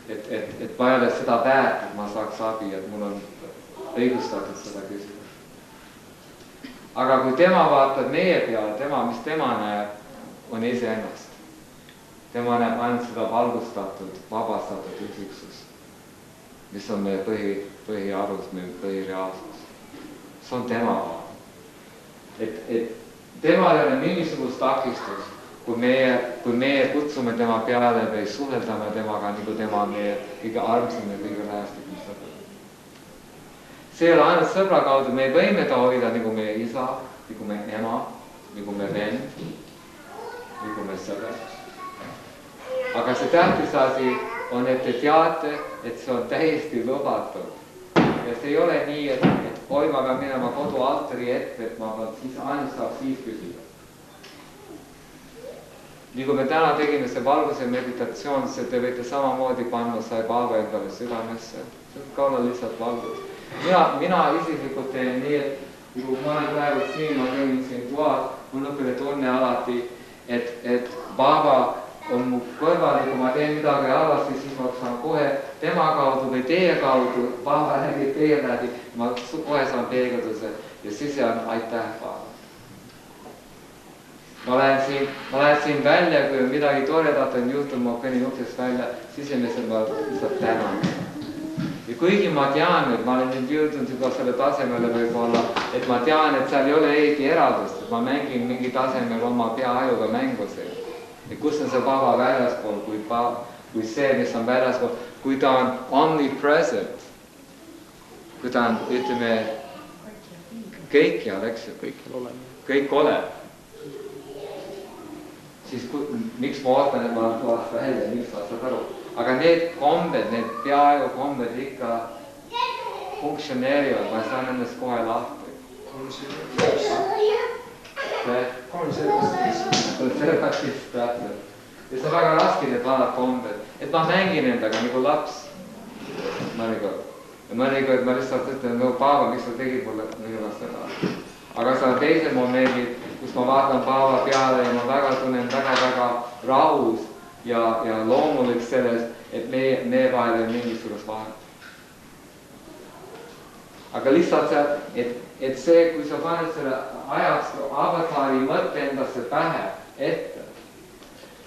et ma ei ole seda väärt, et ma saaks abi, et mul on õigustatud seda küsida. Aga kui tema vaatab meie peale, mis tema näeb, on iseennast. Tema näeb ainult seda valgustatud, vabastatud üksiksus, mis on meie põhiarus, meie põhireaalsus. See on tema vaat. Et temal ei ole mingisugust takistust, kui meie kutsume tema peale või suheldame temaga, nagu tema on meie kõige armsam ja kõige läheslikum sõber. See ei ole ainult sõbra kaudu, me võime ta hoida nagu meie isa, nagu meie ema, nagu meie vend, nagu meie sõber. Aga see tähtis asi on, et te teate, et see on täiesti lubatud. Ja see ei ole nii, et oi, ma pean minema kodu altari ette, et ma ainult saab siis küsida. Nii kui me täna tegime see valguse meditatsioon, see te võite samamoodi panna Sai Baba endale südamesse. See on ka olla lihtsalt valgus. Mina isiklikult teen nii, et kui ma olen praegu siin, ma kõnin siin toas, mul lõpune tunne alati, et Baba on mu kõrval, kui ma teen midagi halvasti, siis ma saan kohe tema kaudu või teie kaudu, Baba räägib teie läbi, ma kohe saan peegelduse ja siis jään aitäh Baba. ma lähen siin välja, kui midagi toredat on juhtunud, ma kõnnin uksest välja, sisemisel ma lihtsalt tänan. Ja kuigi ma tean, et ma olen nüüd jõudnud juba selle tasemele võib-olla, et ma tean, et seal ei ole õigi eraldust, et ma mängin mingi tasemel oma peaajuga mängusid. Ja kus on see vaba väljaspool, kui see, mis on väljaspool, kui ta on omnipresent, kui ta on, ütleme, kõikjal, eks ju, kõik oleb. Siis miks ma ootan, et ma olen toast välja, miks ma saad aru. Aga need kombed, need peaaegu kombed ikka funktsioneerivad, ma ei saa nendest kohe lahti. Konservatist, täpselt. Ja see on väga raske need vanad kombed, et ma mängin endaga nagu laps mõnikord. Ja mõnikord ma lihtsalt ütlen, no Paava, miks sa tegid mulle minu seda. Aga see on teised momendid, kus ma vaatan Paava peale ja ma väga tunnen väga rahus ja loomulik selles, et meie vahel on mingisugust vahet. Aga lihtsalt see, et see, kui sa paned selle ajaks avatari mõtte endasse pähe ette,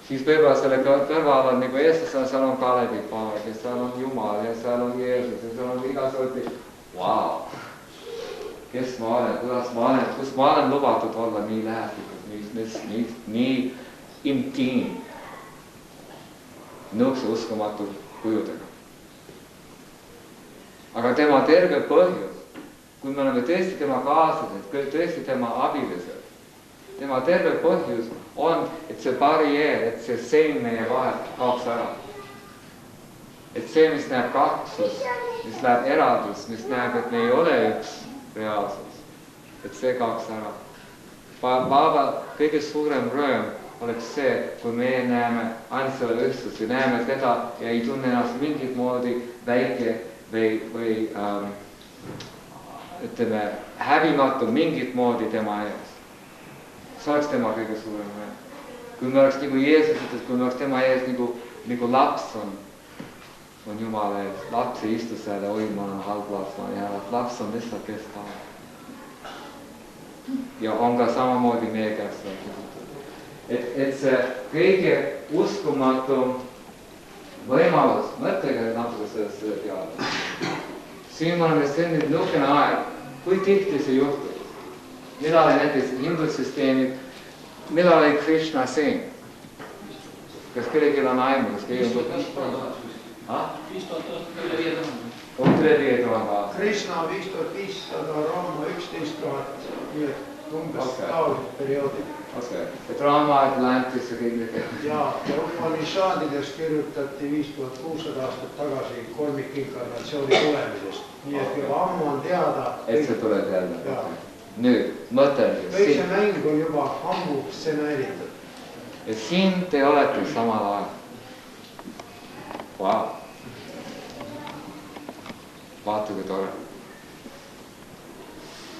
siis võib-olla selle kõrval on nagu eestlasel, seal on Kalevi Paava, kes seal on Jumal ja seal on Jeesus ja seal on igasugused, vau, kes ma olen, kuidas ma olen, kus ma olen lubatud olla nii lähedalt, nii intiim, nõukse uskumatu kujudega. Aga tema terve põhjus, kui me oleme tõesti tema kaaslased, tõesti tema abilised, tema terve põhjus on, et see barrier, et see sein meie vahel kaoks ära. Et see, mis näeb kaksus, mis läheb eraldus, mis näeb, et me ei ole üks reaalsus, et see kaoks ära. Paava kõige suurem rõõm oleks see, kui me näeme ainult selle ühtsust ja näeme teda ja ei tunne ennast mingit moodi väike või ütleme, häbimatu mingit moodi tema ees. See oleks tema kõige suurem rõõm. Kui me oleks nagu Jeesus ütles, kui me oleks tema ees nagu laps on Jumala ees. Laps ei istu seal ja oi, ma olen halb laps, ma olen hea laps. Laps on lihtsalt kes ta on. Ja on ka samamoodi meie käest küsitud. Et see kõige uskumatum võimalus, mõtlega natuke selle peale. Siin me oleme selline nõukene aeg, kui tihti see juhtub. Millal oli näiteks hindusüsteemid, millal oli Krishna siin? Kas kellelgi on aimu, kas keegi on 5000 aastat. 5000 aastat üle 5000. Üle 5000 aastat. Krishna 5500, Rama 11 000, nii et umbes taolised perioodid. Et Rama, Atlantis ja kõik need. Ja Upanishadides kirjutati 5600 aastat tagasi kolmikinkarnatsiooni tulemisest. Nii et juba ammu on teada. Et see tuleb jälle. Nüüd, mõtelge. Kõik see mäng on juba ammu stseneeritud. Ja siin te olete samal ajal. Vau. Vaata kui tore.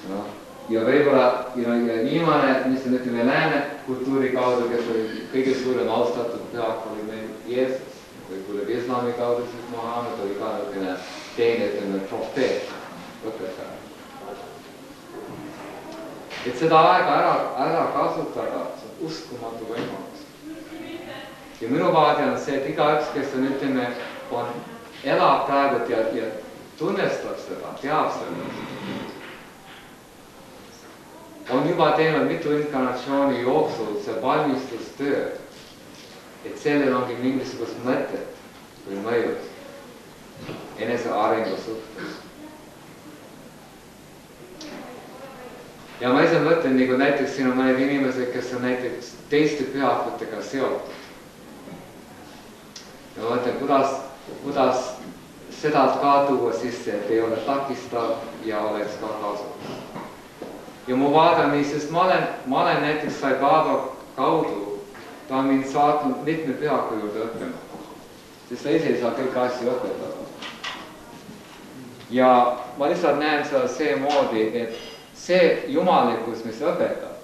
No. Ja võib-olla viimane, mis on ütleme lääne kultuuri kaudu, kes oli kõige suurem austatud pühak, oli meil Jeesus. Kui tuleb islami kaudu, siis Muhammed oli ka teine, ütleme, profeet, õpetaja. Et seda aega ära kasutada, see on uskumatu võimalus. Ja minu vaade on see, et igaüks, kes on, ütleme, elab praegu ja tunnestab seda, teab seda, on juba teinud mitu inkarnatsiooni jooksul see valmistustöö, et sellel ongi mingisugust mõtet või mõjus enese arengu suhtes. Ja ma ise mõtlen, nagu näiteks siin on mõned inimesed, kes on näiteks teiste pühakutega seotud. Ja ma mõtlen, kuidas seda ka tuua sisse, et ei ole takistav ja oleks ka kasuks. Ja mu vaatan nii, sest ma olen näiteks sai Paava kaudu, ta on mind saatnud mitme pühaku juurde õppima, sest ta ise ei saa kõiki asju õpetada. Ja ma lihtsalt näen seda seemoodi, et see jumalikkus, mis õpetab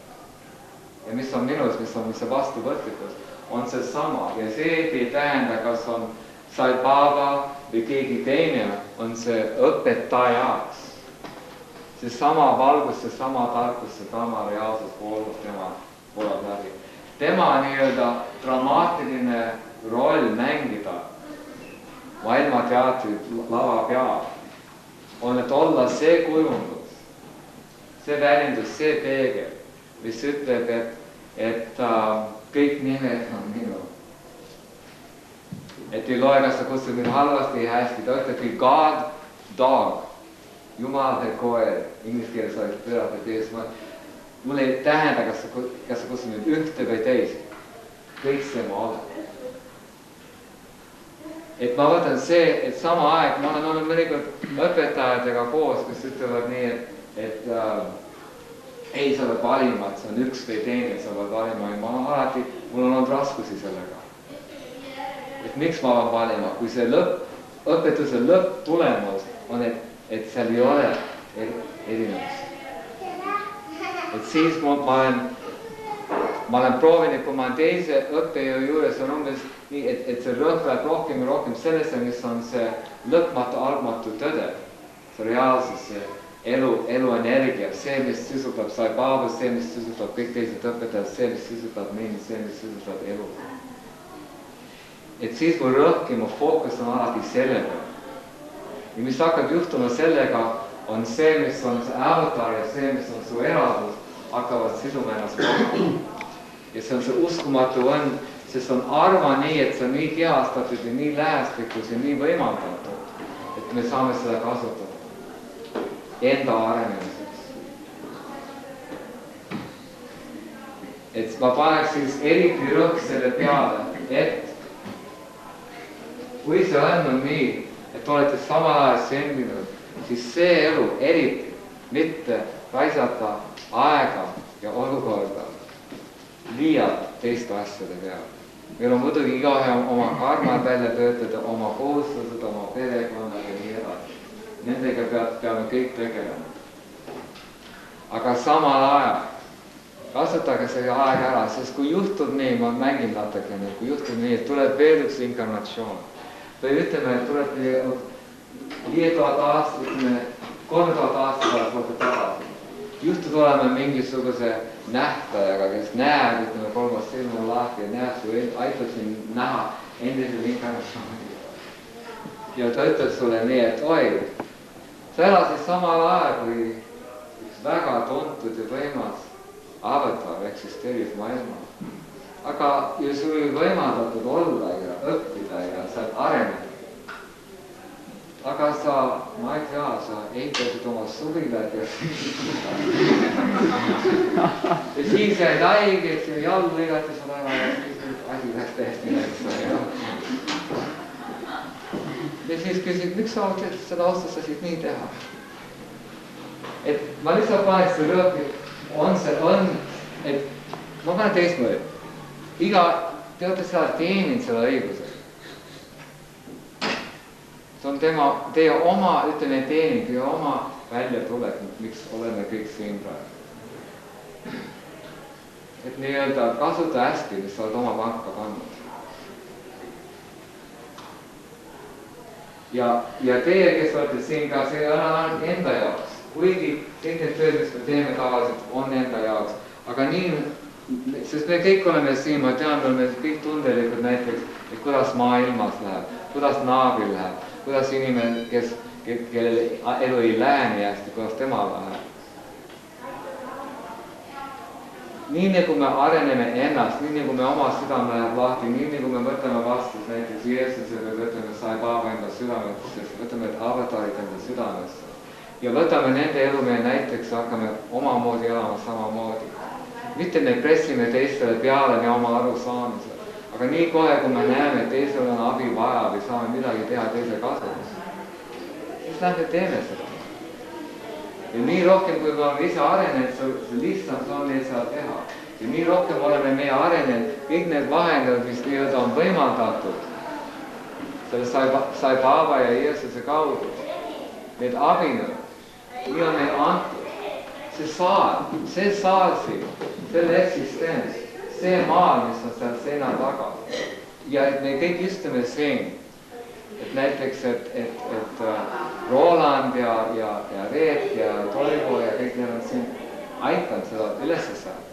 ja mis on minus, mis on vastuvõtlikkus, on see sama ja see ei tähenda, kas on sai Paava või keegi teine, on see õpetajaks. See sama valgus, see sama tarkus, see sama reaalsus voolab läbi. tema nii-öelda dramaatiline roll mängida maailmateatri lava peal on, et olla see kujundus, see väljendus, see peegel, mis ütleb, et kõik nimed on minu. Et ei loe, kas ta kutsub mind halvasti ja hästi, ta ütlebki God, dog, Jumal ja koer, inglise keeles oleks pöörata tees, mul ei tähenda, kas sa kutsub mind ühte või teisi, kõik see ma olen. Et ma võtan see, et sama aeg, ma olen olnud mõnikord õpetajatega koos, kes ütlevad nii, et ei, sa pead valima, et see on üks või teine, sa pead valima ja ma alati, mul on olnud raskusi sellega. Et miks ma olen valima, kui see õpetuse lõpptulemus on, et seal ei ole erinevust. Et siis ma olen proovinud, kui ma olen teise õppejõu juures, on umbes nii, et see rõhk läheb rohkem ja rohkem sellesse, mis on see lõpmatu, algmatu tõde. See reaalsus, see elu energia, see, mis sisutab Sai Babas, see, mis sisutab kõik teised õpetajad, see, mis sisutab mind, see, mis sisutab elu. Et siis mu rõhk ja mu fookus on alati sellega. Ja mis hakkab juhtuma sellega, on see, mis on see avatar ja see, mis on su eraldus, hakkavad siduma ennast kokku. Ja see on see uskumatu õnn, sest on arva nii, et see on nii kehastatud ja nii läheslikus ja nii võimaldatud, et me saame seda kasutada enda arenemiseks. Et ma paneks siis eriti rõhk selle peale, et kui see õnn on nii, et olete samal ajal sündinud, siis see elu eriti mitte raisata aega ja olukorda liialt teiste asjade peale. Meil on muidugi igaühe oma karmad välja töötada, oma kohustused, oma perekonnad ja nii edasi. Nendega peame kõik tegelema. Aga samal ajal kasutage see aeg ära, sest kui juhtub nii, ma mängin natukene, kui juhtub nii, et tuleb veel üks inkarnatsioon. Või ütleme, et tuleb 5000 aastat, ütleme 3000 aastat võtta tagasi. Juhtud olema mingisuguse nähtajaga, kes näeb, ütleme, kolmas silm on lahti ja näeb su, aitab sind näha endisel inkarnatsioonil. Ja ta ütleb sulle nii, et oi, sa elasid samal ajal, kui üks väga tuntud ja võimas avatar eksisteeris maailma. Aga ju sul ei võimaldatud olla ja õppida ja sa areneda. Aga sa, ma ei tea, sa ehitasid oma suvilad ja siis jäid haigeks ja jalg lõigati sul ära ja siis asi läks tähti läks. Ja siis küsid, miks sa seda otsustasid nii teha? Et ma lihtsalt paneks see rõõpi, on see õnn, et ma panen teistmoodi. Te olete seda teeninud selle õiguse. See on teie oma, ütleme, teening, teie oma väljatulek, miks oleme kõik siin praegu. Et nii-öelda kasuta hästi, mis sa oled oma panka pannud. Ja teie, kes olete siin ka, see on enda jaoks. Kuigi kõik need tööd, mis me teeme tavaliselt, on enda jaoks. Aga nii, sest me kõik oleme siin, ma tean, me oleme kõik tundelikud näiteks, et kuidas maailmas läheb, kuidas naabril läheb, kuidas inimene, kellel elu ei lähe nii hästi, kuidas tema läheb. Nii nagu me areneme ennast, nii nagu me oma südame läheb lahti, nii nagu me võtame vastu näiteks Jeesuse või võtame Sai Baba enda südamesse, võtame avatarid enda südamesse ja võtame nende elu meie näiteks, hakkame omamoodi elama samamoodi. Mitte me pressime teistele peale me oma arusaamisel, aga nii kohe, kui me näeme, et teisel on abi vaja või saame midagi teha teise kasuks, siis lähme teeme seda. Ja nii rohkem, kui me oleme ise arenenud, see lihtsalt on neid seda teha. Ja nii rohkem oleme meie arenenud, kõik need vahendid, mis nii-öelda on võimaldatud selle Sai Baba ja Jeesuse kaudu, need abinõud, nii on meil antud. See saal siin, selle eksistents, see maal, mis on seal seina taga. Ja et me kõik istume siin, et näiteks, et Roland ja Reet ja Toivo ja kõik need on siin, aitan seda ülesse saada.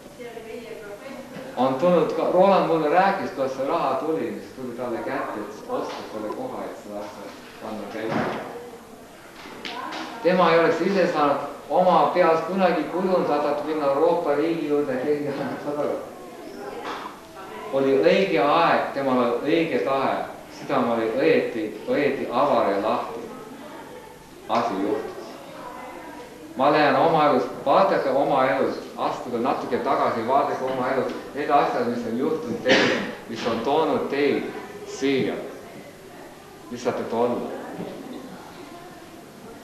on tulnud ka, Roland mulle rääkis, kuidas see raha tuli, mis tuli talle kätte, et osta selle koha, et seda asja panna käima. Tema ei oleks ise saanud oma peas kunagi kujundada, et minna Euroopa riigi juurde, keegi annab. Oli õige aeg, temal oli õige tahe, seda ma oli õieti avar ja lahti. Asi juhtus. Ma lähen oma elus, vaadake oma elus, astuge natuke tagasi, vaadake oma elus, need asjad, mis on juhtunud teile, mis on toonud teid siia, lihtsalt et olla.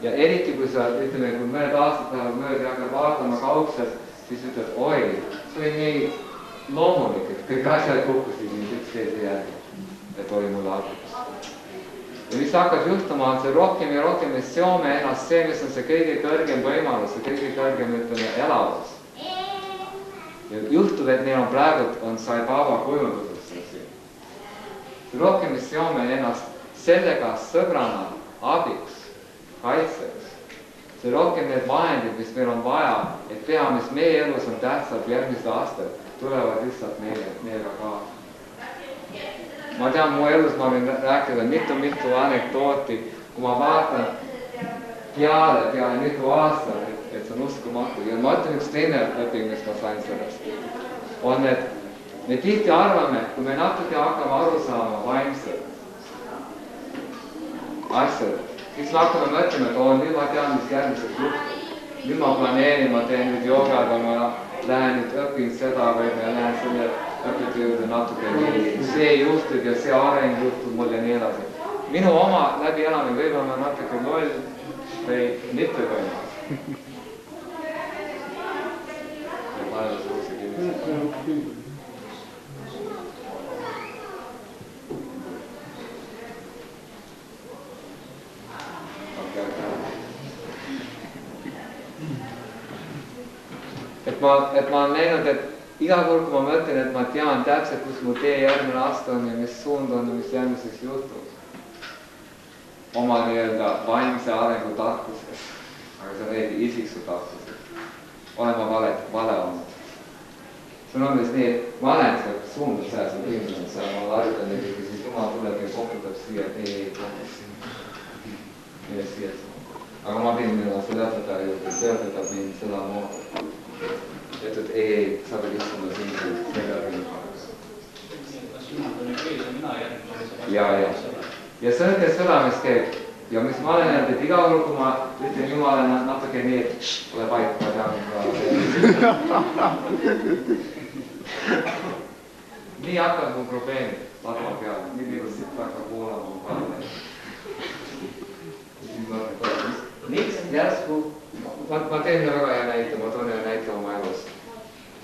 Ja eriti, kui sa, ütleme, kui mõned aastad lähevad mööda ja hakkad vaatama kaugselt, siis ütled, oi, see oli nii loomulik, et kõik asjad kukkusid mind üks teise järgi, et oli mulle abiks. Ja mis hakkab juhtuma, on see rohkem ja rohkem, me seome ennast see, mis on see kõige kõrgem võimalus, see kõige kõrgem, ütleme, elavus. Ja juhtub, et meil on praegu, on Sai Baba kujunduses siin. Rohkem me seome ennast sellega sõbrana abiks, kaitseks. See rohkem need vahendid, mis meil on vaja, et teha, mis meie elus on tähtsad järgmised aastad, tulevad lihtsalt meile kaasa. Ma tean, mu elus ma võin rääkida mitu anekdooti, kui ma vaatan peale mitu aastat, et see on uskumatu. Ja ma ütlen, üks teine õping, mis ma sain sellest, on, et me tihti arvame, kui me natuke hakkame aru saama vaimselt asjad, siis me hakkame mõtlema, et nüüd ma tean, mis järgmiseks juhtub. Nüüd ma planeerin, ma teen nüüd joogat, või ma lähen nüüd õpin seda või ma lähen selle õpite juurde natuke nii. See juhtub ja see areng juhtub mul ja nii edasi. Minu oma läbi elamine võib-olla natuke loll või mitte võimas. Ja palju suusi kinni. Et ma olen näinud, et iga kord, kui ma mõtlen, et ma tean täpselt, kus mu tee järgmine aasta on ja mis suund on ja mis järgmiseks juhtub. Oma nii-öelda vaimse arengu tarkuses, aga see on veidi isiksu tarkuses. Olen ma vale olnud. See on umbes nii, et ma olen seda suundab seal, see põhimõtteliselt seal, ma harjutan ikkagi, siis jumal tuleb ja koputab siia, et ei siia. Aga ma pidin minna selle õpetaja juurde, see õpetab mind seda moodi. Et ei, sa pead istuma siin selle õpetaja. Kas jumal on nüüd ees ja mina järgmine? Ja see on kes südames käib. Ja mis ma olen öelnud, et iga kord, kui ma ütlen Jumalena natuke nii, et ole paik, ma tean, nii hakkab mu probleemid ladma peale, nii nagu siit hakkab kuulama mu peale. Miks järsku, ma teen väga hea näite, ma toon hea näite oma elus.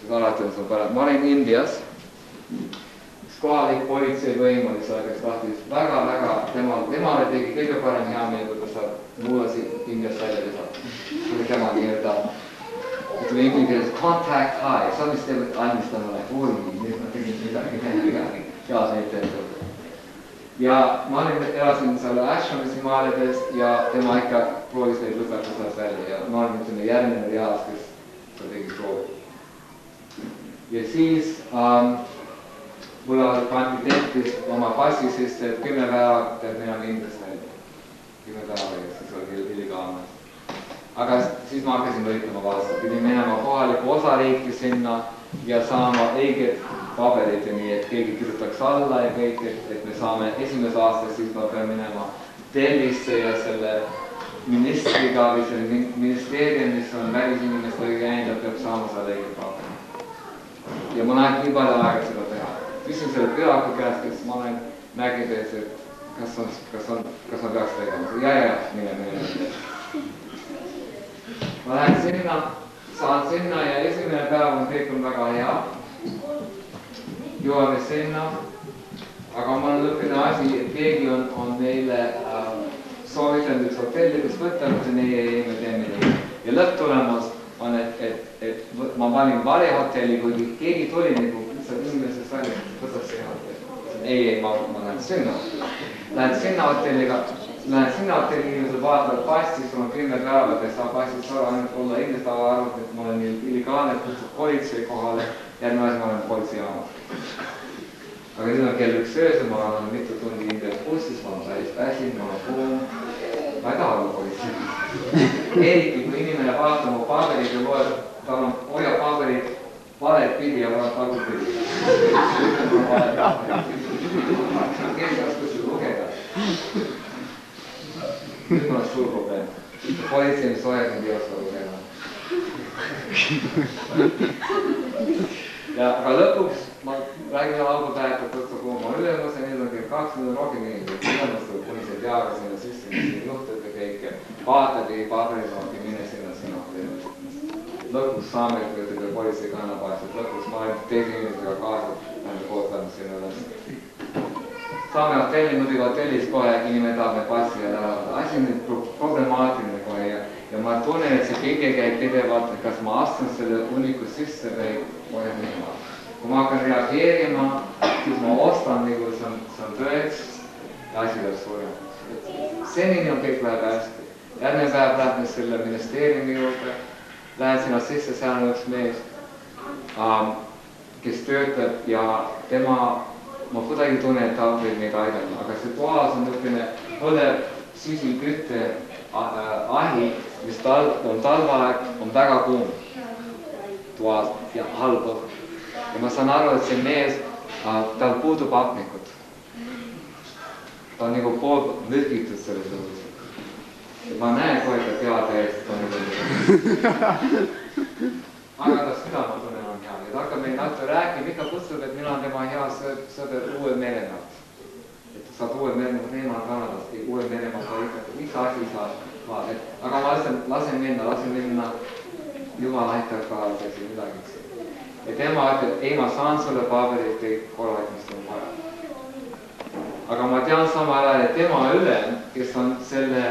Alati on sul pärast. Ma olin Indias, kohalik politseivõim oli seal, kes tahtis väga, temale tegi kõige parem hea meel, kui ta saab mulle siin Indias välja lisada. See oli tema nii-öelda, ütleme inglise keeles contact high, see on mis teeb andmistama uurimi, ma tegin midagi, heas näite. Ja ma elasin seal Ashramis Himaaliades ja tema ikka proovis neid võtata sealt välja ja ma olin ütleme järgmine reaas, kes ta tegi proovi. Ja siis mulle pandi tehtis oma passi sisse, et 10 päeva peab minema Indiast välja. 10 päeva, siis oli illegaalne. Aga siis ma hakkasin võitlema vastu. Pidin minema kohalikku osariiki sinna ja saama õiged paberid ja nii, et keegi kirjutaks alla ja kõik, et me saame esimese aasta, siis ma pean minema Delhisse ja selle ministriga või selle ministeerium, mis on välisinimestega käinud ja peab saama seal õiged paberid. Ja ma lähen nii palju aega seda teha. Küsin selle pühaku käest, kes ma olen mägides, et kas ma peaks tegema. Ja, mine. Ma lähen sinna, saan sinna ja esimene päev on kõik on väga hea. Jõuame sinna, aga ma olen lõppenud asi, et keegi on meile soovitanud üks hotelli, kus võtavad ja ei, me teeme nii. Ja lõpptulemus on, et ma valin vale hotelli, kui keegi tuli nagu lihtsalt inimesest välja, võtab see hotelli. Ei, ma lähen sinna. Lähen sinna hotelliga, lähen sinna hotelli, inimesed vaatavad passi, sul on 10 päevad ja saa passist aru, ainult olla endast arvab, et ma olen illegaalne, kutsub politsei kohale, järgmine asi ma olen politseijaamas. Aga nüüd on kell 1 öösel, ma olen mitu tundi Indias bussis, ma olen päris väsin, ma olen kuum. Ma ei taha olla politsei. Eriti, kui inimene vaatab mu paberid ja loeb, tal on hoiab paberid valet pidi ja loeb tagurpidi. Kes oskas seda lugeda? Nüüd on suur probleem. Politsei, mis hoiab, ei oska lugeda. Ja aga lõpuks ma räägin laupäev, et võtta kuuma ülemus ja nüüd on kell 2, nüüd on rohkem inimesed ülemus, kuni see teaga sinna sisse, mis siin juhtub ja kõike. Vaatagi paberid rohkem, mine sinna. Lõpuks saame, et politsei kannab asjad, lõpuks ma olen teise inimesega kaasad, nende kohtanud sinna üles. Saame hotelli, muidugi hotellis kohe inimene tahab need passi ja lähevad. Asi on nüüd problemaatiline kohe ja ma tunnen, et see kõige käib pidevalt, et kas ma astun selle hunniku sisse või kohe minema. Kui ma hakkan reageerima, siis ma ostan nagu see on tõeks ja asi läheb suurem. Senini on kõik läheb hästi. Järgmine päev lähen selle ministeeriumi juurde, lähen sinna sisse, seal on üks mees, kes töötab ja tema ma kuidagi tunnen, et ta võib meid aidata, aga see toas on niisugune põlev süsikütte ahi, mis on talveaeg, on väga kuum toas ja halb õhk. Ja ma saan aru, et see mees, tal puudub aknikud. Ta on nagu pool mürgitud selles õhus. Ma näen kohe, et ta teada eest, et ta on nagu aga ta südametunne on hea ja ta hakkab meid natuke rääkima, ikka kutsub, et mina olen tema hea sõber Uue-Meremaalt. Et sa saad Uue-Meremaalt, neema on Kanadast, Uue-Meremaalt ka ikka, mis asi saad vaadata. Aga ma lasen minna, Jumal aitab ka see midagi. Ja tema ütleb, ei ma saan sulle paberid kõik korralik, mis on vaja. Aga ma tean samal ajal, et tema ülem, kes on selle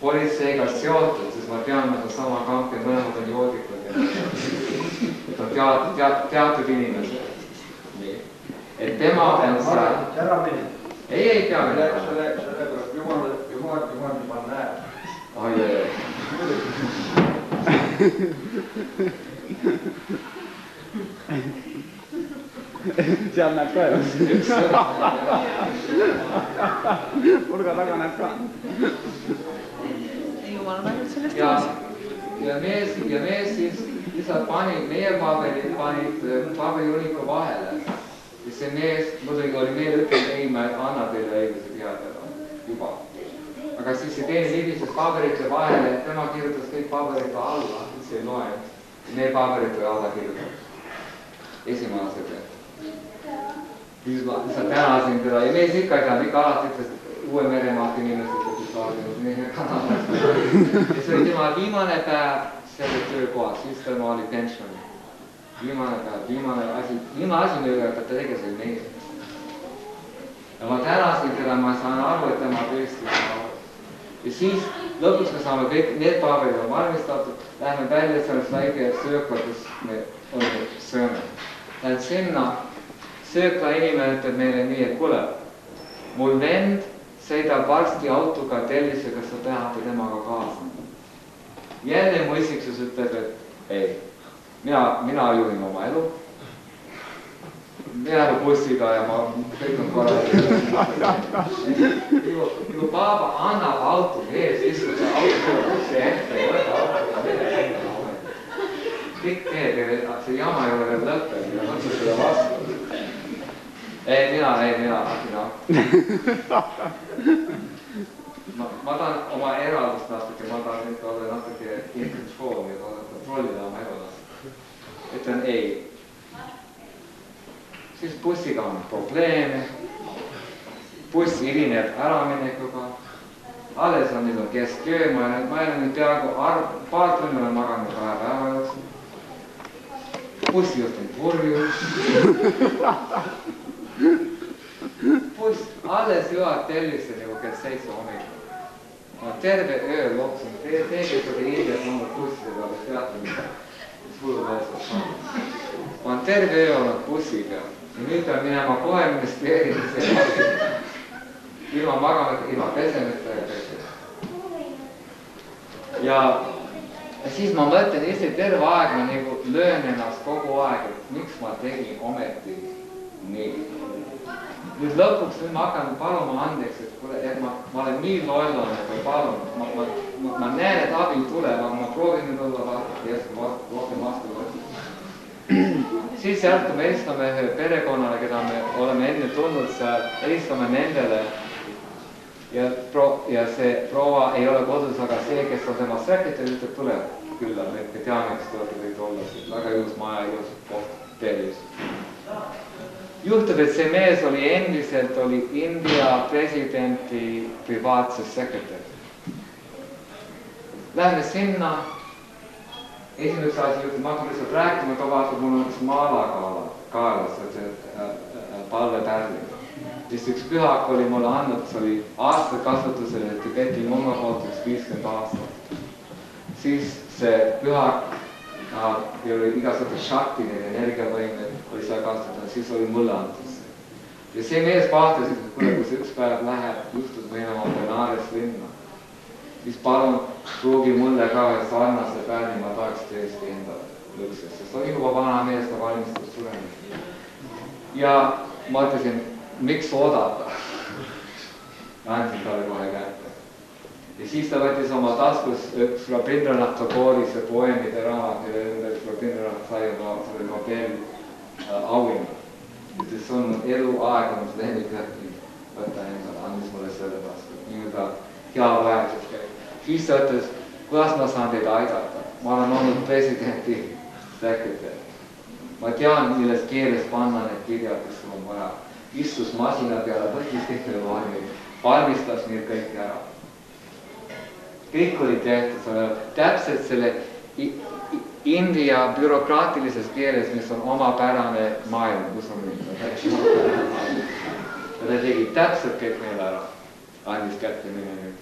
politseiga seotud, sest ma tean, et on sama kamp ja mõlemad on joodikud ja et on teatud inimesed. Et tema on see... Ära mene. Ei pea mene. Sellepärast Jumal juba näeb. Ai. Seal näeb ka ju. Nurga taga näeb ka. Jumal on ainult sellest juures. Ja mees siis lihtsalt meie paberid panid paberiuniku vahele. Ja see mees muidugi oli meile ütelnud, ei, ma anna teile õiguse teada juba. Aga siis see teine libises paberite vahele, et tema kirjutas kõik paberite alla, see ei loe. Meie paberite alla kirjutab. Esimene asjade. Siis ma tänasin teda ja mees ikka ei teadnud, ikka alati ütles Uue-Meremaalt inimesed, kes saadinud meie Kanadast. Ja see oli tema viimane päev selle töökohas, siis tema oli pensioni. Viimane päev, viimane asi, millega ta teges oli mees. Ja ma tänasin teda, ma saan aru, et tema tõesti on aru. Ja siis lõpuks me saame kõik, need paberid on valmistatud, läheme välja sellest väike söökla, kus me sööme. Lähen sinna, söökla inimene ütleb meile nii, et kuule, mul vend sõidab varsti autoga tellisse, kas sa tahate temaga kaasa. Jälle mu isiksus ütleb, et ei, mina juhin oma elu. Mina olen bussiga ja ma kõik on korralik. Minu paaba annab auto ees, istub see auto bussi ette ja võtta autoga meile. Kõik teed, see jama ei ole veel lõppenud ja võtta seda vastu. Ei, mina. Ma tahan oma eraldust natuke, ma tahan ikka olla natuke in control ja kontrollida oma eraldust. Ütlen ei. Siis bussiga on probleeme. Buss hilineb äraminekuga. Alles on nüüd kesköö, ma olen nüüd peaaegu paar tunni olen maganud 2 päeva jooksul. Bussijuht on purju. Buss alles jõuab tellisse nagu kell 7 hommikul. Ma terve öö loksun, teegis oli Indias olnud busside peale teatud, mis hullumeelselt saanud. Ma olen terve öö olnud bussi peal ja nüüd pean minema kohe ministeeriumisse. ilma magamata, ilma pesemata ja pesemata. Ja siis ma mõtlen, Eesti terve aeg ma nagu löön ennast kogu aeg, et miks ma tegin ometi nii. Nüüd lõpuks nüüd ma hakkan paluma andeks, et ma olen nii lollane, kui palun. Ma näen, et abi tuleb, aga ma proovin nüüd olla rohkem vastu võtta. Siis sealt, kui me helistame perekonnale, keda me oleme enne tulnud seal, helistame nendele ja see proua ei ole kodus, aga see, kes on tema sekretär, ütleb, tuleb külla, me teame, kes tulete võid olla siin, väga ilus maja, ilus koht, tervis. Juhtub, et see mees oli endiselt India presidenti privaatses sekretär. Lähme sinna, esimese asi juhtub, ma hakkan lihtsalt rääkima, ta vaatab, mul on üks maala kaelas, palvepärli. Siis üks pühak oli mulle andnud, see oli aastad kasutusele Tibeti mumma poolt, üks 50 aastat. Siis see pühak ja oli igasugune šakti, need energiavõimed oli seal kasutada, siis oli mulle antud see. Ja see mees vaatas, et kui see üks päev läheb, juhtus minema Benares linna, siis palun pruugi mulle ka sarnase pärni, ma tahaks tõesti endale lõkses, sest oli juba vana mees, ta valmistas surema. Ja ma ütlesin, miks oodata? Andsin talle kohe kätte. Ja siis ta võttis oma taskus üks Rabindranath Tagore see poemide raamat, mille ümber Rabindranath sai selle Nobeli auhinna. See on eluaeg on lemmikõhti võtta endale, andis mulle selle vastu. Nii-öelda hea väärtus käib. Siis ta ütles, kuidas ma saan teid aidata? Ma olen olnud presidenti sekretär. Ma tean, milles keeles panna need kirjad, kes sul on vaja. Istus masina peale, võttis kõik need valmid, valmistas neid kõik ära. Kõik oli tehtud, täpselt selle India bürokraatilises keeles, mis on omapärane maailm, kus on nüüd. Ta tegi täpselt kõik meil ära, andis kätte mine nüüd.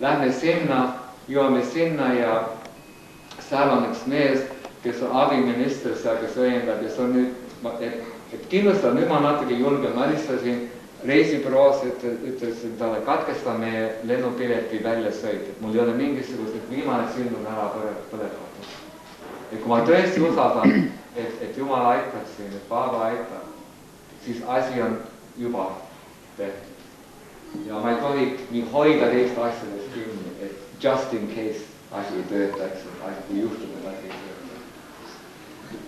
Lähme sinna, jõuame sinna ja seal on üks mees, kes on abiminister seal, kes õiendab ja see on nüüd, et kindlustada, nüüd ma natuke julgen, ma helistasin reisibüroos, ütlesin talle, katkesta meie lennupileti väljasõit, et mul ei ole mingisugust, et viimane silm on ära põletatud. Et kui ma tõesti usaldan, et Jumal aitab siin, et Paava aitab, siis asi on juba tehtud. Ja ma ei tohi nii hoida teist asjadest kinni, et just in case asi ei töötaks, kui juhtub, et asi ei töötaks.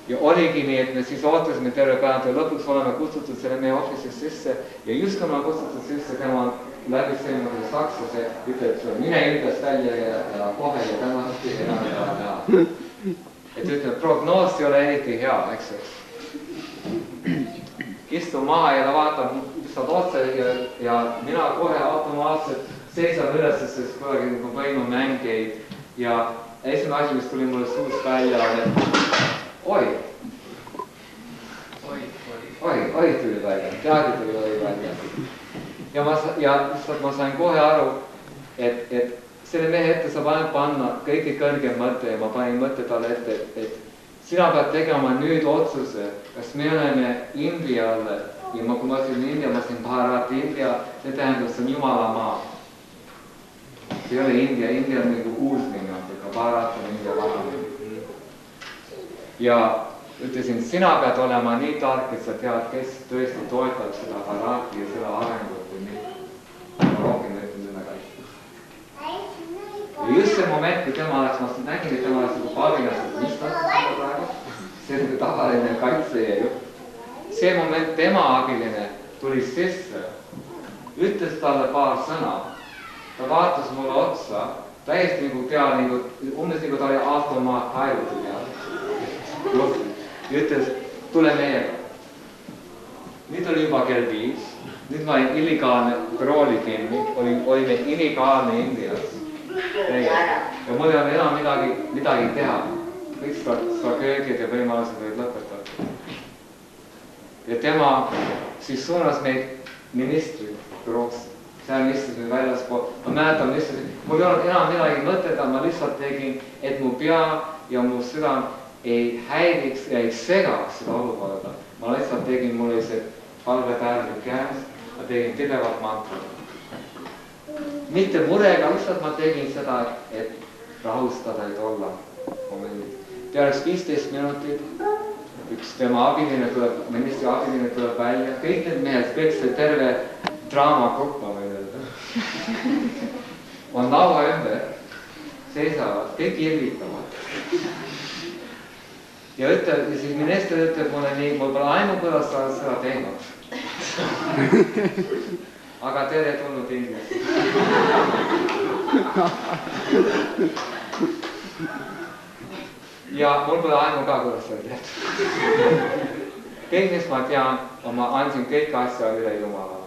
Ja oligi nii, et me siis ootasime terve päev ja lõpuks oleme kutsutud selle meie office'is sisse ja just kui me kutsutud sisse, tema läbi selline sakslase, ütleb, mine ilgast välja ja kohe ja tänasti enam ja. Et ütleb, prognoos ei ole eriti hea, eks. Istu maha ja ta vaatab lihtsalt otse ja mina kohe automaatselt seisan üles, sest kuidagi nagu võimumängeid ja esimene asi, mis tuli mulle suust välja, et oi tuli välja, teadi tuli välja. Ja lihtsalt ma sain kohe aru, et selle mehe ette saab ainult panna kõige kõrgem mõte ja ma panin mõtte talle ette, et sina pead tegema nüüd otsuse, kas me oleme Indialle ja kui ma ütlesin India, ma ütlesin Bharat India, see tähendab, see on Jumala maa. See ei ole India, India on nagu uus nimi, aga Bharat on India vaheline. Ja ütlesin, sina pead olema nii tark, et sa tead, kes tõesti toetab seda Bharati ja seda arengut või mitte. Ma rohkem ütlen seda kaitse. Ja just see moment, kui tema läks, ma nägin, et tema läks nagu palvinas, et mis ta praegu? See on tavaline kaitseja juht. See moment, tema abiline tuli sisse, ütles talle paar sõna. Ta vaatas mulle otsa, täiesti nagu peal, umbes nagu ta oli automaatpailuti peal. Ja ütles, tule meiega. Nüüd oli juba kell 5, nüüd ma olin illegaalne brooli kinni, olime illegaalne Indias. Ja mul ei ole enam midagi teha. Kõik tragöödiad ja võimalused olid lõpetatud. Ja tema siis suunas meid ministri büroosse. Seal istusime väljaspool. Ma mäletan lihtsalt, mul ei olnud enam midagi mõtelda, ma lihtsalt tegin, et mu pea ja mu süda ei häiriks ja ei segaks seda olukorda. Ma lihtsalt tegin, mul oli see palvepärli käes ma tegin pidevalt mantrat. Mitte murega, lihtsalt ma tegin seda, et rahustada, et olla momendid. Peaks 15 minutit, üks tema abiline tuleb, ministri abiline tuleb välja, kõik need mehed, kõik see terve draamagrupp, ma võin öelda, on laua ümber, seisavad, kõik irvitavad. Ja siis minister ütleb mulle nii, mul pole aimu, kuidas sa oled seda teinud. Aga tere tulnud Indiasse. Ja mul pole aimu ka, kuidas sa teed. Kõik, mis ma tean, ma andsin kõik asja üle Jumala.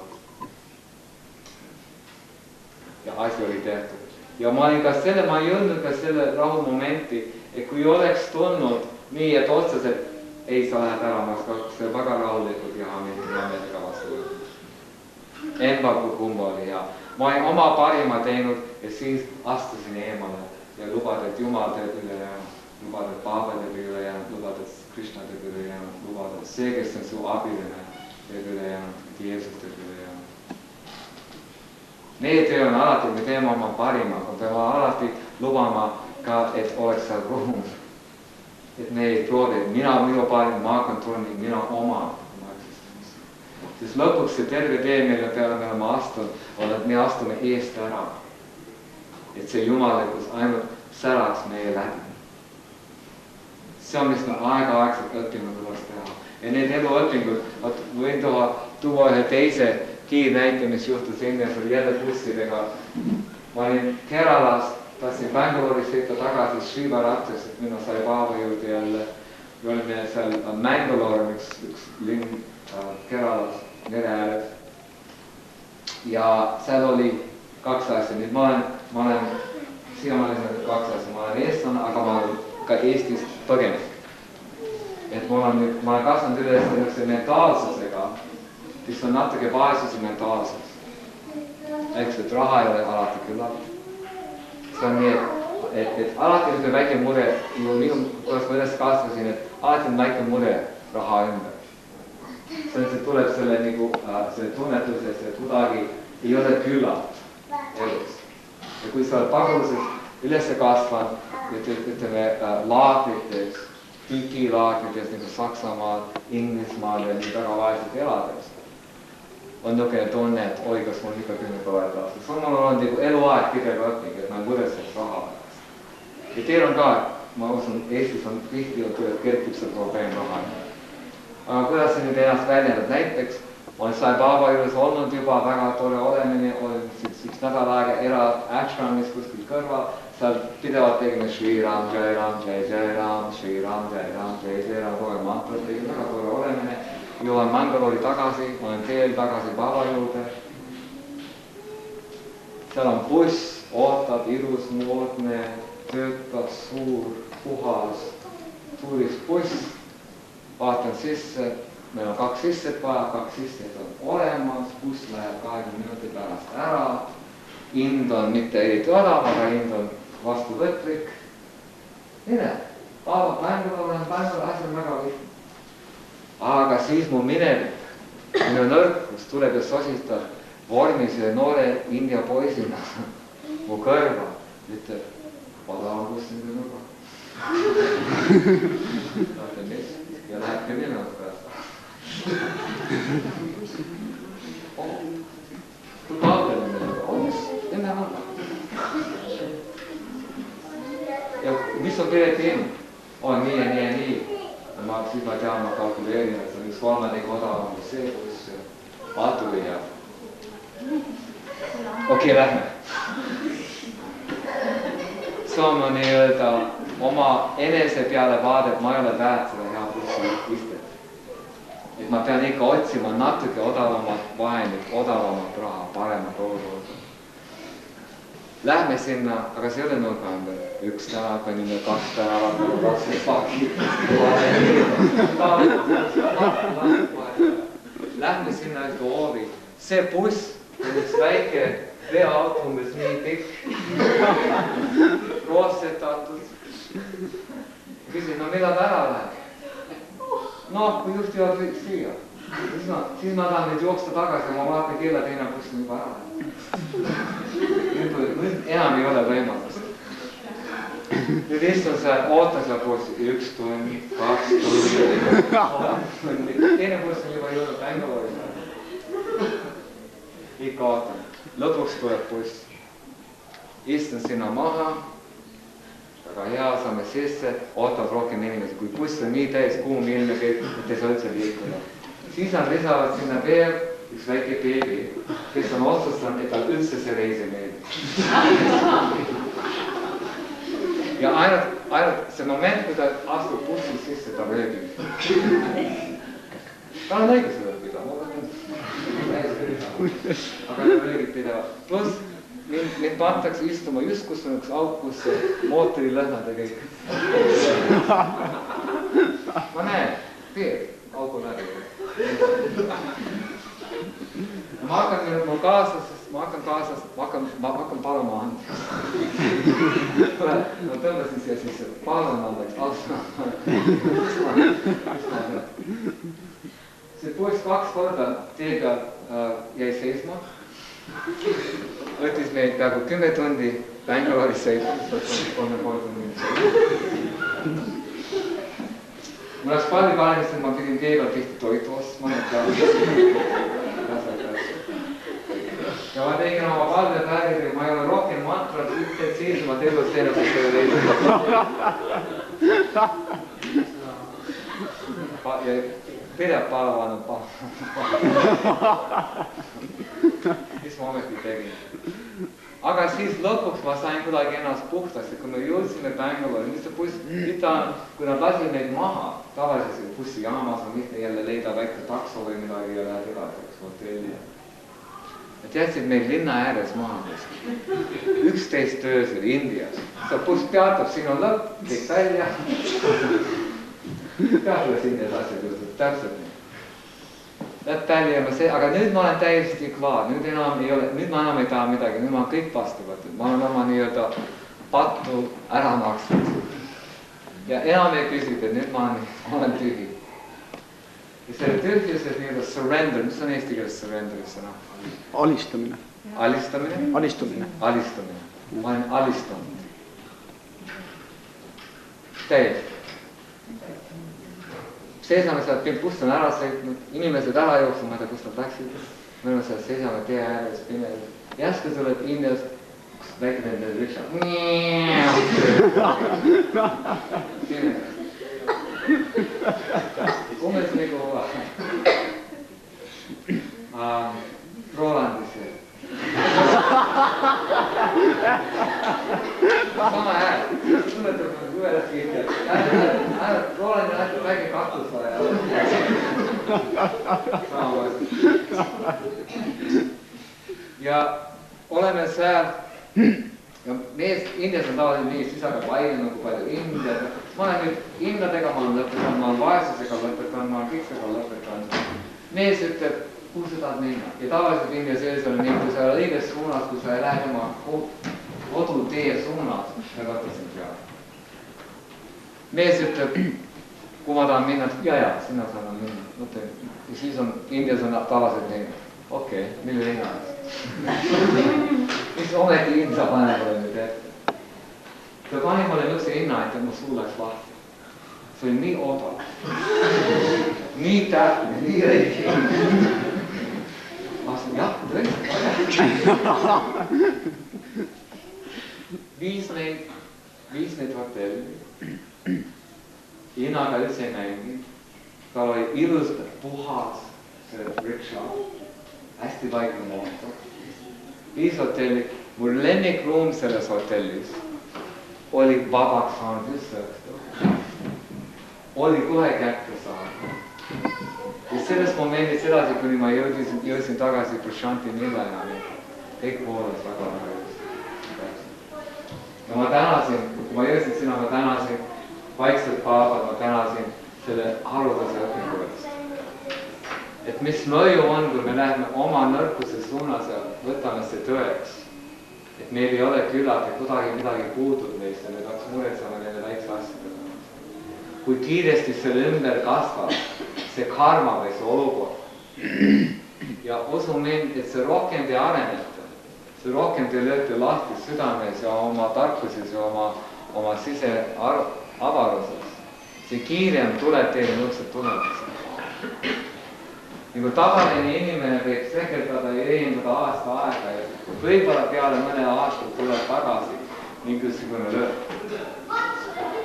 Ja asi oli tehtud. Ja ma olin ka selle, ma ei jõudnud ka selle rahumomenti, et kui oleks tulnud nii, et otseselt ei sa lähed ära, ma see väga rahulikult ja meelega vastu võtta. Emba kui kumba oli hea. Ma olin oma parima teinud ja siis astusin eemale ja lubad, et Jumal teeb üle jäänud, lubad, et Paaba teeb üle jäänud, lubad, et Krishna teeb üle jäänud, lubad, et see, kes on su abiline, teeb üle jäänud, et Jeesus teeb üle jäänud. Meie töö on alati, me teeme oma parima, me peame alati lubama ka, et oleks seal ruum. Et me ei proovi, et minu parim, ma kontrollin, minu oma. Siis lõpuks see terve tee, mille peale me oleme astunud, on, et me astume eest ära. Et see jumalikkus ainult säraks meie läbi. See on, mis me aega-aegselt õppinud kuidas teha. Ja need eluõpingud, võin tuua ühe teise kiirnäite, mis juhtus Indias, oli jälle bussidega. Ma olin Keralas, tahtsin Bangaloris sõita tagasi Shivaratis, et minu sai Paava juurde jälle. Me olime seal Mangalore, üks linn Keralas, mere ääres. Ja seal oli 2 asja. Nüüd ma olen siiamaani kaks asja, ma olen eestlane, aga ma olen ka Eestis põgenik. Et ma olen kasvanud üles sellise mentaalsusega, mis on natuke vaesuse mentaalsus. Eks, et raha ei ole alati küllalt. See on nii, et alati on väike mure, kuidas ma üles kasvasin, et alati on väike mure raha ümber. See tuleb selle tunnetusest, et kuidagi ei ole küllalt elus. Ja kui sa oled pagulasest üles kasvanud, ütleme laagrites, tükilaagrites nagu Saksamaal, Inglismaal ja nii väga vaesed elades, on niisugune tunne, et oi, kas mul ikka 10 päevad aastas. Mul on olnud eluaeg pidev õping, et ma võrres sellest raha pärast. Ja teil on ka, ma usun, Eestis on tihti, kerkib see probleem raha. Aga kuidas see nüüd ennast väljendab? Näiteks, ma olen Sai Baba juures olnud juba väga tore olemine, olen üks nädal aega era-ashramis kuskil kõrval, seal pidevalt tegime Shri Ram, Jai Ram, Jai Jai Ram, Shri Ram, Jai Ram, Jai Jai Ram, kogu mantrat, tegime väga tore olemine. Jõuan Mangalori tagasi, ma olen teel tagasi Baba juurde. Seal on buss, ootab, ilus, moodne, töötas, suur, puhas, tuuris buss. Vaatan sisse, meil on 2 sisset vaja, 2 sisset on olemas, buss läheb 20 minuti pärast ära. Hind on mitte eriti odav, aga hind on vastuvõtlik. Mine, Mangalore on asi on väga lihtne. Aga siis mu minevik, minu nõrkus tuleb ja sositab vormise noore India poisina mu kõrva, ütleb, odavam buss nüüd nurga. Vaata mis, ja läheb 10 minutit pärast. Kui taotleme meile, enne alla. Ja mis on pileti hind? On nii ja nii ja nii. Siis ma tean, ma kalkuleerin, et see on üks 3 odavam kui see, kus vaatu või jääb. Okei, lähme. See on ma nii-öelda oma enese peale vaadet, ma ei ole väärt seda hea bussi istet. Et ma pean ikka otsima natuke odavamat vahendit, odavamat raha, paremat olukorda. Lähme sinna, aga see ei ole nurga ümber. 1 tänav, panime 2 tänavat, 2 paki. Lähme sinna ühte hoovi. See buss on üks väike veoauto, umbes nii pikk. Roostetatud. Küsin, no millal ära läheb? Noh, kui just jõuad süüa. Siis ma tahan nüüd jooksta tagasi ja ma vaatan kella teine buss on juba ära. Nüüd enam ei ole võimalust. Nüüd istun seal, ootan seal bussi 1 tund, 2 tundi. Teine buss on juba jõudnud Bangalore'i. Ikka ootan. Lõpuks tuleb buss. Istun sinna maha. Väga hea, saame sisse, ootab rohkem inimesi. Kui buss on nii täis, kuum ilme kõik, et ei saa üldse liikuda. Siis nad lisavad sinna veel üks väike beebi, kes on otsustanud, et tal üldse see reis ei meeldi. Ja ainult see moment, kui ta astub bussi sisse, ta röögib. Ta on õigus röögida, ma võtan. Aga ta röögib pideva. Plus, mind pantakse istuma just kus on üks auk, kus mootorilõhnad ja kõik. Ma näen, teed, auku läbi. Ma hakkan nüüd mu kaaslasest, ma hakkan paluma andeks. Ma tõmbasin siia sisse, palun andeks, see buss 2 korda tee peal jäi seisma. Võttis meid peaaegu 10 tundi Bangalore'is seisma, 3 tundi. Mul oleks palju paremist, et ma pidin tee peal tihti toitu ostma. Ja ma tegin oma palvepäevidega, ma ei ole rohkem mantrat intensiivsemalt elus teinud, kui selle leidnud. Ja pideb palvanud. Mis ma ometi tegin. Aga siis lõpuks ma sain kuidagi ennast puhtaks, et kui me jõudsime Bangalore, mis see buss, kui nad lasid neid maha, tavaliselt bussijaamas on lihtne jälle leida väike takso või midagi ja lähed edasi hotelli. Et jätsid meil linna ääres maha. 11 öösel Indias. See buss peatab, siin on lõpp, kõik välja. Peatas Indias asjad juhtud, täpselt nii. Lähed täljama see, aga nüüd ma olen täiesti klaar, nüüd ma enam ei taha midagi, nüüd ma olen kõik vastu võtnud. Ma olen oma nii-öelda pattu ära maksnud. Ja enam ei küsida, nüüd ma olen tühi. Ja selle tühjuses nii-öelda surrender, mis on eesti keeles surrender'is sõna? Alistamine. Alistamine? Alistumine. Alistamine. Ma olen alistanud. Täiesti. Seisame sealt, buss on ära sõitnud, inimesed ära jooksid, ma ei tea, kus nad läksid. Me oleme seal seisame tee ääres, pimedas. Järsku tuleb Indias, kus väike nende riksa. Umbes nagu Rolandis. Sama hääl, tunnetab nagu ühelas kiitjad. Rolandi näitab väike kaktus vaja. Ja oleme seal ja Indias on tavaliselt nii, siis hakkab vaidle nagu palju Indiad. Ma olen nüüd Indadega, ma olen lõpetanud, ma olen vaesusega lõpetanud, ma olen kõiksega lõpetanud. Mees ütleb, kuhu sa tahad minna? Ja tavaliselt Indias ees on nii, kui sa oled õiges suunas, kui sa ei lähe oma kodutee suunas, me võtasin peale. Mees ütleb, kui ma tahan minna, ja, sinna saan minna. Ja siis on, Indias on tavaliselt nii, okei, mille linna eest? Mis ometi India paneb mulle nüüd ette? Ta pani mulle nõkse hinna, et mu suu läks lahti. See oli nii odav. Nii täpne, nii õige. Ma ütlesin, jah, tõesti. Viis neid hotelli. Hinnaga üldse ei mänginud. Tal oli ilus puhas riksha. Hästi vaikne mootor. 5 hotelli. Mul lemmikruum selles hotellis oli vabaks saanud just õhtul. Oli kohe kätte saanud. Ja sellest momendist edasi, kuni ma jõudsin tagasi Prashanti Nilajani, kõik voolas väga just. Ja ma tänasin, kui ma jõudsin sinna, ma tänasin vaikselt paabad, ma tänasin selle haruldase õpingu eest. Et mis mõju on, kui me läheme oma nõrkuse suunas ja võtame see tõeks. Et meil ei ole küllalt ja kuidagi midagi puudub neist ja me peaks muretsema neile väikse asjadega. Kui kiiresti selle ümber kasvab see karma või see olukord, ja usu mind, et see rohkem te arenete, see rohkem te lööte lahti südames ja oma tarkuses ja oma siseavaruses, see kiirem tuleb teile niisugused tulemused. Nagu tavaline inimene võib sekeldada ja ehitada aasta aega ja võib-olla peale mõne aasta tuleb tagasi mingisugune löök.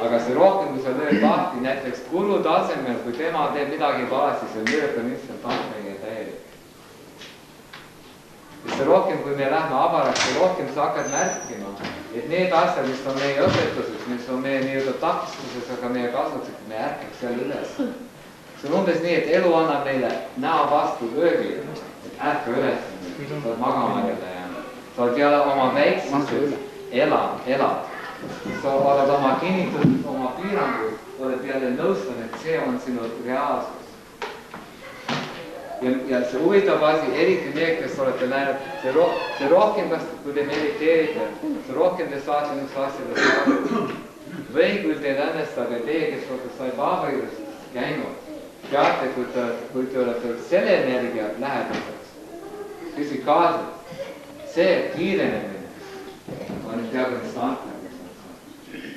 Aga see rohkem, kui sa lööd lahti näiteks kulu tasemel, kui tema teeb midagi valesti, see löök on lihtsalt tahtmine ja täielik. Ja see rohkem, kui me lähme abaraks, see rohkem sa hakkad märkima, et need asjad, mis on meie õpetuses, mis on meie nii-öelda takistuses, aga meie kasutuseks, me ärkaks seal üles. See on umbes nii, et elu annab meile näo vastu löögi, et ärka üles, sa oled magama jäänud. Sa oled jälle oma väiksuses, elad. Sa oled oma kinnitud, oma piiranguid, oled jälle nõustan, et see on sinu reaalsus. Ja see huvitav asi, eriti need, kes olete näinud, see rohkem, kui te mediteerite, see rohkem te saate niisugust asjadest aru. Või kui teil õnnestab ja teie, kes olete sai vabajuures käinud, teate, kui te olete selle energia lähedaseks, füsikaalselt, see kiirenemine on teatud instantne.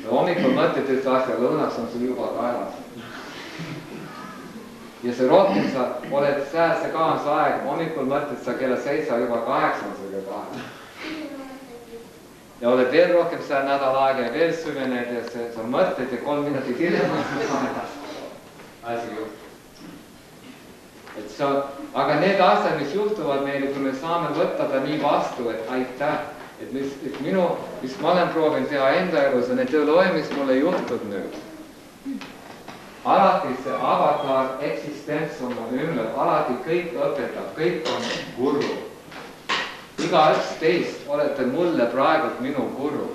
Hommikul mõtled üldse asja, lõunaks on sul juba kaelas. Ja see rohkem sa oled see kaasa aeg, hommikul mõtled sa kella 7 juba 8 on sul juba kaelas. Ja oled veel rohkem see nädal aega ja veel süvened ja sa mõtled ja 3 minutit hiljem on sul kaelas. Asi juhtub. Aga need asjad, mis juhtuvad meile, kui me saame võtta ta nii vastu, et aitäh, et mis ma olen proovinud teha enda elus, on et loe, mis mulle juhtub nüüd. Alati see avatar eksistents on mul ümber, alati kõik õpetab, kõik on guru. Igaüks teist olete mulle praegult minu guru.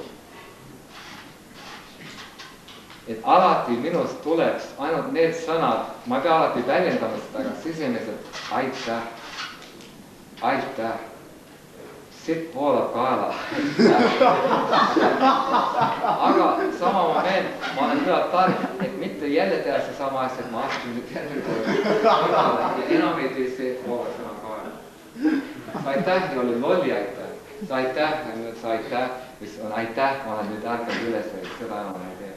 Et alati minust tuleks ainult need sõnad, ma ei pea alati väljendama seda, aga sisemiselt aitäh, aitäh. Sitt voolab kaela. Aga sama moment, ma olen küllalt tark, et mitte jälle teha see sama asja, et ma astun nüüd jälle kõrvale ja enam ei tee see, et voolab sõna kaela. See aitäh ei ole lolli aitäh. See aitäh on nüüd see aitäh, mis on aitäh, ma olen nüüd ärkanud üles, et seda enam ei tee.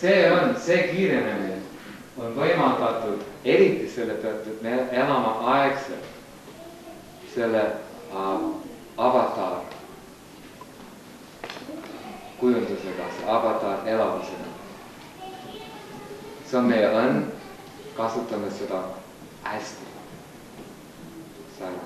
See kiirenemine on võimaldatud eriti selle tõttu, et me elame aegselt selle avatar kujundusega, see avatar elavusega. See on meie õnn, kasutame seda hästi. Sain.